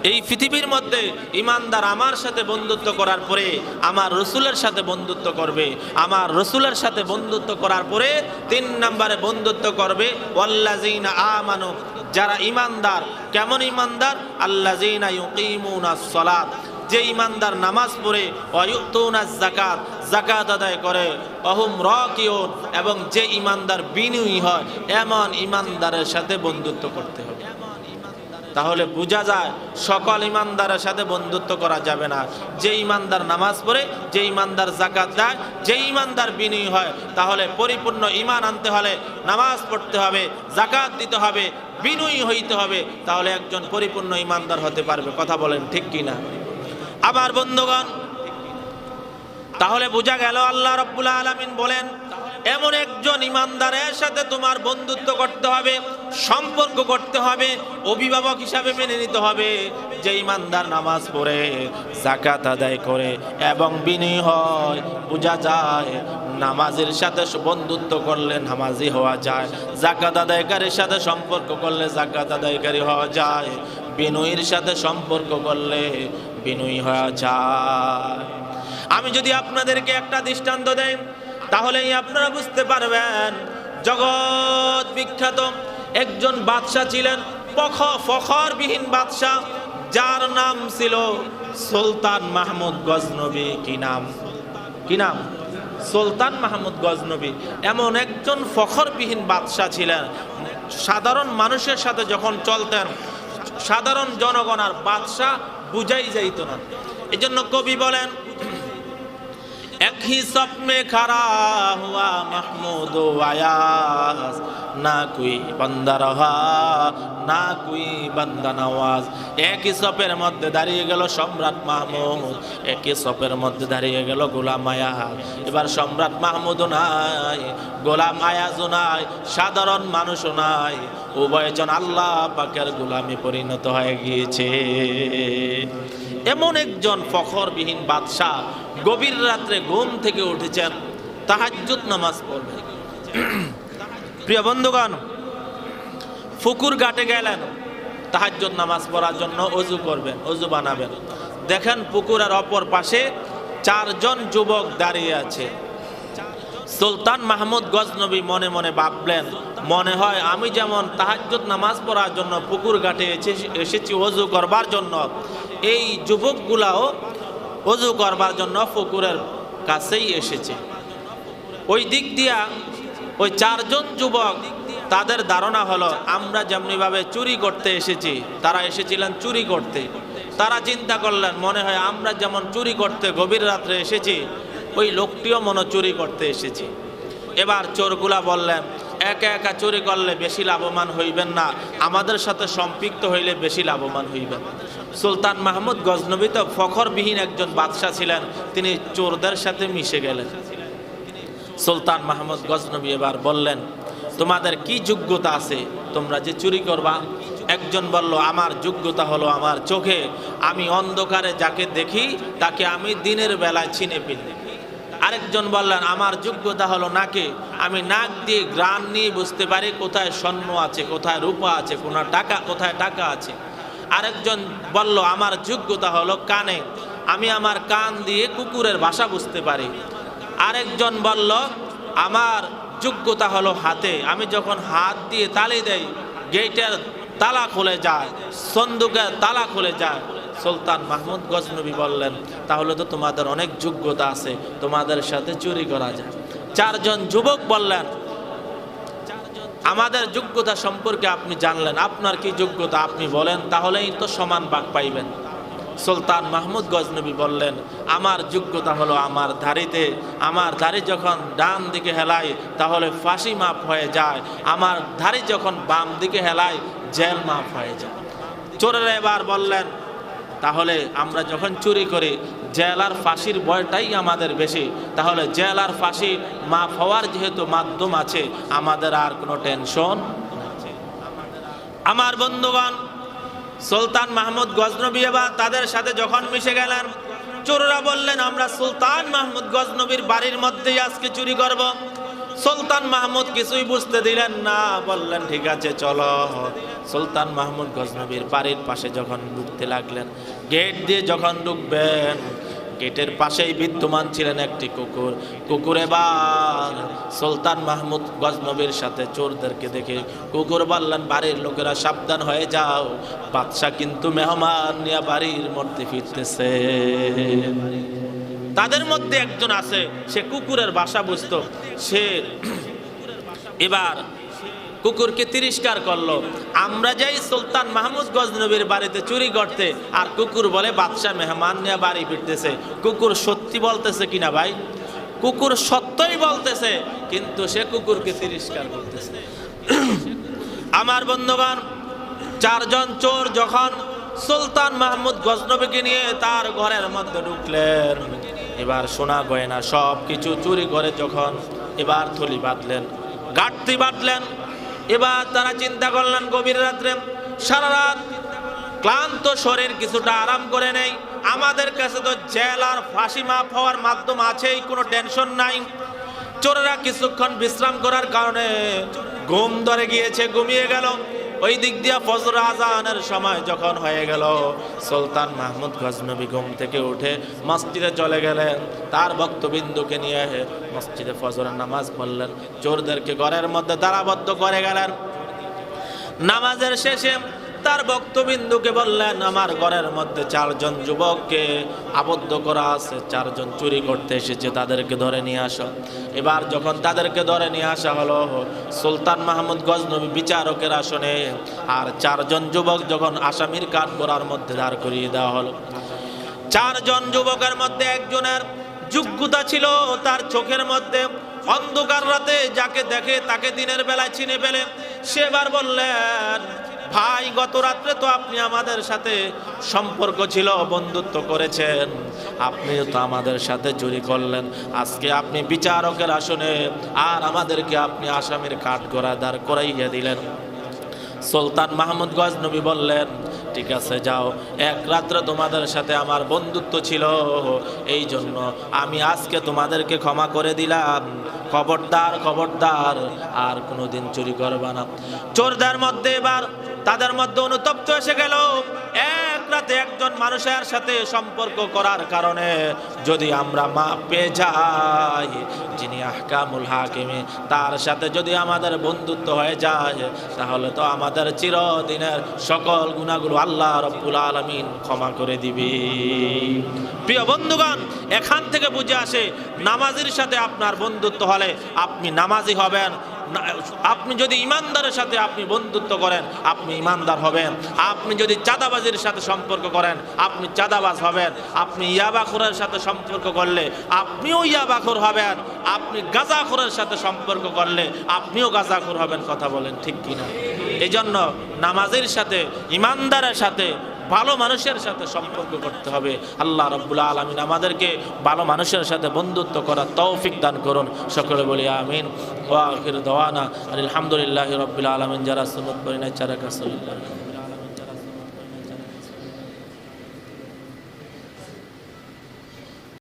এই পৃথিবীর মধ্যে ইমানদার আমার সাথে বন্ধুত্ব করার পরে আমার রসুলের সাথে বন্ধুত্ব করবে, আমার রসুলের সাথে বন্ধুত্ব করার পরে 3 নম্বরে বন্ধুত্ব করবে ওয়াল্লাযিনা আমানু, যারা ইমানদার। কেমন ইমানদার? আল্লাযিনা ইউকিমুনাস সালাত, যে ইমানদার নামাজ পড়ে, ওয়ায়ুতুনাজ যাকাত, যাকাত আদায় করে, ওয়াহুম রাকিউন, এবং যে ইমানদার বিনয়ী হয়, এমন ইমানদারের সাথে বন্ধুত্ব করতে হবে। তাহলে বোঝা যায় সকল ইমানদারের সাথে বন্ধুত্ব করা যাবে না। যে ইমানদার নামাজ পড়ে, যে ইমানদার যাকাত দেয়, যে ইমানদার বিনয়ী হয়, তাহলে পরিপূর্ণ ঈমান আনতে হলে নামাজ পড়তে হবে, যাকাত দিতে হবে, বিনয়ী হইতে হবে, তাহলে একজন পরিপূর্ণ ইমানদার হতে পারবে। কথা বলেন ঠিক কিনা? আমার বন্ধুগণ, তাহলে বোঝা গেল আল্লাহ রাব্বুল আলামিন বলেন এমন একজন ইমানদারের সাথে তোমার বন্ধুত্ব করতে হবে, সম্পর্ক করতে হবে, অভিভাবক হিসাবে মেনে নিতে হবে, যে ইমানদার নামাজ পড়ে, যাকাত আদায় করে এবং বিনয়ী হয়। বোঝা যায় নামাজের সাথে বন্ধুত্ব করলে নামাজি হওয়া যায়, যাকাত আদায়কারীর সাথে সম্পর্ক করলে যাকাত আদায়কারী হওয়া যায়, বিনয়ীর সাথে সম্পর্ক করলে বিনয়ী হওয়া যায়। আমি যদি আপনাদেরকে একটা দৃষ্টান্ত দেই তাহলেই আপনারা বুঝতে পারবেন। জগৎ বিখ্যাত একজন বাদশা ছিলেন, ফখরবিহীন বাদশা, যার নাম ছিল সুলতান মাহমুদ গজনবী। কি নাম? কি নাম? সুলতান মাহমুদ গজনবী। এমন একজন ফখরবিহীন বাদশা ছিলেন, সাধারণ মানুষের সাথে যখন চলতেন সাধারণ জনগণ আর বাদশা বুঝাই যাইত না। এজন্য কবি বলেন एक ही सब में खड़ा हुआ महमूद आयाज, ना कोई बंदा रहा ना कोई बंदा नवाज। एक ही सपेर मध्य दाঁড়িয়ে গেল সম্রাট মাহমুদ, একই সপের মধ্যে দাঁড়িয়ে গেল গোলাম আয়াজ। এবার সম্রাট মাহমুদও নাই, গোলাম আয়াজও নাই, সাধারণ মানুষও নাই, উভয়জন আল্লাহ পাকের গোলামে পরিণত হয়ে গিয়েছে। এমন একজন ফখরবিহীন বাদশাহ গভীর রাত্রে ঘুম থেকে উঠেছেন, তাহাজ্জুদ নামাজ পড়বেন। প্রিয় বন্ধুগণ, পুকুর ঘাটে গেলেন তাহাজ্জুদ নামাজ পড়ার জন্য, ওযু করবেন, ওযু বানাবেন। দেখেন পুকুরের অপর পাশে চারজন যুবক দাঁড়িয়ে আছে। সুলতান মাহমুদ গজনবী মনে মনে ভাবলেন, মনে হয় আমি যেমন তাহাজ্জুদ নামাজ পড়ার জন্য পুকুর ঘাটে এসেছি ওযু করবার জন্য, এই যুবকগুলাও ওযু করবার জন্য পুকুরের কাছেই এসেছে। ওই দিক দিয়া ওই চারজন যুবক, তাদের ধারণা হলো আমরা যেমনিভাবে চুরি করতে এসেছি, তারা এসেছিলেন চুরি করতে। তারা চিন্তা করলেন মনে হয় আমরা যেমন চুরি করতে গভীর রাত্রে এসেছি, ওই লোকটিও মনে চুরি করতে এসেছি। এবার চোরগুলা বললেন একা একা চুরি করলে বেশি লাভবান হইবেন না, আমাদের সাথে সম্পৃক্ত হইলে বেশি লাভবান হইবেন। সুলতান মাহমুদ গজনবী তো ফখরবিহীন একজন বাদশা ছিলেন, তিনি চোরদের সাথে মিশে গেলেন। সুলতান মাহমুদ গজনবী এবার বললেন তোমাদের কি যোগ্যতা আছে তোমরা যে চুরি করবা? একজন বলল আমার যোগ্যতা হলো আমার চোখে, আমি অন্ধকারে যাকে দেখি তাকে আমি দিনের বেলায় চিনে ফেলি। আরেকজন বললেন আমার যোগ্যতা হলো নাকে, আমি নাক দিয়ে ঘ্রাণ নিয়ে বুঝতে পারি কোথায় স্বর্ণ আছে, কোথায় রূপা আছে, কোথায় টাকা আছে। আরেকজন বলল আমার যোগ্যতা হলো কানে, আমি আমার কান দিয়ে কুকুরের ভাষা বুঝতে পারি। আরেকজন বলল আমার যোগ্যতা হলো হাতে, আমি যখন হাত দিয়ে তালি দেই গেটের তালা খুলে যায়, সন্দুকের তালা খুলে যায়। সুলতান মাহমুদ গজনবী বললেন তাহলে তো তোমাদের অনেক যোগ্যতা আছে, তোমাদের সাথে চুরি করা যায়। চারজন যুবক বললেন আমাদের যোগ্যতা সম্পর্কে আপনি জানলেন, আপনার কি যোগ্যতা আপনি বলেন, তাহলেই তো সমান ভাগ পাইবেন। সুলতান মাহমুদ গজনবী বললেন আমার যোগ্যতা হলো আমার দাড়ি যখন ডান দিকে হেলাই তাহলে ফাঁসি মাপ হয়ে যায়, আমার দাড়ি যখন বাম দিকে হেলাই জেল মাপ হয়ে যায়। চোরেরা এবার বললেন তাহলে আমরা যখন চুরি করি জেল আর ফাঁসির ভয়টাই আমাদের বেশি, তাহলে জেল আর ফাঁসি মাফ হওয়ার যেহেতু মাধ্যম আছে আমাদের আর কোনো টেনশন। আমার বন্ধুগণ, সুলতান মাহমুদ গজনবী এবার তাদের সাথে যখন মিশে গেলেন, চোররা বললেন আমরা সুলতান মাহমুদ গজনবীর বাড়ির মধ্যেই আজকে চুরি করব। সুলতান মাহমুদ কিছুই বুঝতে দিলেন না, বললেন ঠিক আছে চলো। সুলতান মাহমুদ গজনবীর বাড়ির পাশে যখন ঢুকতে লাগলেন, গেট দিয়ে যখন ঢুকবেন গেটের পাশেই বিদ্যমান ছিলেন একটি কুকুর। এবার সুলতান মাহমুদ গজনবীর সাথে চোরদেরকে দেখে কুকুর বললেন বাড়ির লোকেরা সাবধান হয়ে যাও, বাদশা কিন্তু মেহমান নিয়ে বাড়ির মধ্যে ফিরতেছে। তাদের মধ্যে একজন আছে সে কুকুরের ভাষা বুঝতো, সে এবার কুকুরকে তিরস্কার করলো। আমরা যাই সুলতান মাহমুদ গজনবীর বাড়িতে চুরি করতে, আর কুকুর বলে বাদশাহ মেহমান নিয়ে বাড়ি ফিরতেছে। কুকুর সত্যি বলতেছে কিনা ভাই? কুকুর সত্যই বলতেছে, কিন্তু সে কুকুরকে তিরস্কার করতেছে। আমার বন্ধুগণ, চারজন চোর যখন সুলতান মাহমুদ গজনবীকে নিয়ে তার ঘরের মধ্যে ঢুকলেন, এবার সোনা গয়না সব কিছু চুরি করে যখন এবার থলি বাঁধলেন, গাঁটতি বাঁধলেন, এবার তারা চিন্তা করলেন গভীর রাত্রে সারা রাত ক্লান্ত শরীর কিছুটা আরাম করে নেই, আমাদের কাছে তো জেল আর ফাঁসি মাফ হওয়ার মাধ্যম আছেই, কোনো টেনশন নাই। চোরেরা কিছুক্ষণ বিশ্রাম করার কারণে ঘুম ধরে গিয়েছে, ঘুমিয়ে গেল। ওই দিক দিয়া ফজর আজানের সময় যখন হয়ে গেল, সুলতান মাহমুদ গজনবী ঘুম থেকে উঠে মসজিদে চলে গেলেন, তার ভক্তবিন্দুকে নিয়ে মসজিদে ফজরের নামাজ পড়লেন, চোরদেরকে ঘরের মধ্যে তালাবদ্ধ করে গেলেন। নামাজের শেষে তার ভক্তবিন্দুকে বললেন, আমার ঘরের মধ্যে চারজন যুবককে আবদ্ধ করা আছে, চারজন চুরি করতে এসেছে, তাদেরকে ধরে নিয়ে আসো। এবার যখন তাদেরকে ধরে নিয়ে আসা হলো সুলতান মাহমুদ গজনবী বিচারকের আসনে, আর চারজন যুবক যখন আসামির কাঠগড়ার মধ্যে দাঁড় করিয়ে দেওয়া হলো, চারজন যুবকের মধ্যে একজনের যোগ্যতা ছিল, তার চোখের মধ্যে অন্ধকার রাতে যাকে দেখে তাকে দিনের বেলায় চিনে ফেলে। সেবার বললেন, ভাই গত রাত্রে তো আপনি আমাদের সাথে সম্পর্ক ছিল, বন্ধুত্ব করেছেন, আপনিও তো আমাদের সাথে চুরি করলেন, আজকে আপনি বিচারকের আসনে আর আমাদেরকে আপনি আসামির কাঠগড়ায় দাঁড় করাইয়া দিলেন। সুলতান মাহমুদ গজনবী বললেন, ঠিক আছে যাও, এক রাত্রে তোমাদের সাথে আমার বন্ধুত্ব ছিল, এই জন্য আমি আজকে তোমাদেরকে ক্ষমা করে দিলাম, খবরদার খবরদার আর কোনোদিন চুরি করবা না। চোরদের মধ্যে এবার তাদের মধ্যে অনুতপ্ত এসে গেল, এক রাতে একজন মানুষের সাথে সম্পর্ক করার কারণে যদি আমরা মাপ পেয়ে যাই, যিনি আহকামুল হাকিমে, তার সাথে যদি আমাদের বন্ধুত্ব হয়ে যায়, তাহলে তো আমাদের চিরদিনের সকল গুনাহগুলো আল্লাহ রাব্বুল আলামিন ক্ষমা করে দিবে। প্রিয় বন্ধুগণ, এখান থেকে বুঝে আসে নামাজির সাথে আপনার বন্ধুত্ব হলে আপনি নামাজি হবেন, আপনি যদি ইমানদারের সাথে আপনি বন্ধুত্ব করেন আপনি ইমানদার হবেন, আপনি যদি চাঁদাবাজির সাথে সম্পর্ক করেন আপনি চাঁদাবাজ হবেন, আপনি ইয়াবাখোরের সাথে সম্পর্ক করলে আপনিও ইয়াবাখোর হবেন, আপনি গাঁজাখোরের সাথে সম্পর্ক করলে আপনিও গাঁজাখোর হবেন। কথা বলেন ঠিক কিনা? এই জন্য নামাজের সাথে, ইমানদারের সাথে, ভালো মানুষের সাথে সম্পর্ক করতে হবে। আল্লাহ রাব্বুল আলামিন আমাদেরকে ভালো মানুষের সাথে বন্ধুত্ব করার তৌফিক দান করুন। সকলে বলি আমিন। ওয়া আখির দাওয়ানা আলহামদুলিল্লাহি রাব্বিল আলামিন। যারা সুন্নাত পড়েন চারা কাসুলিল্লাহ।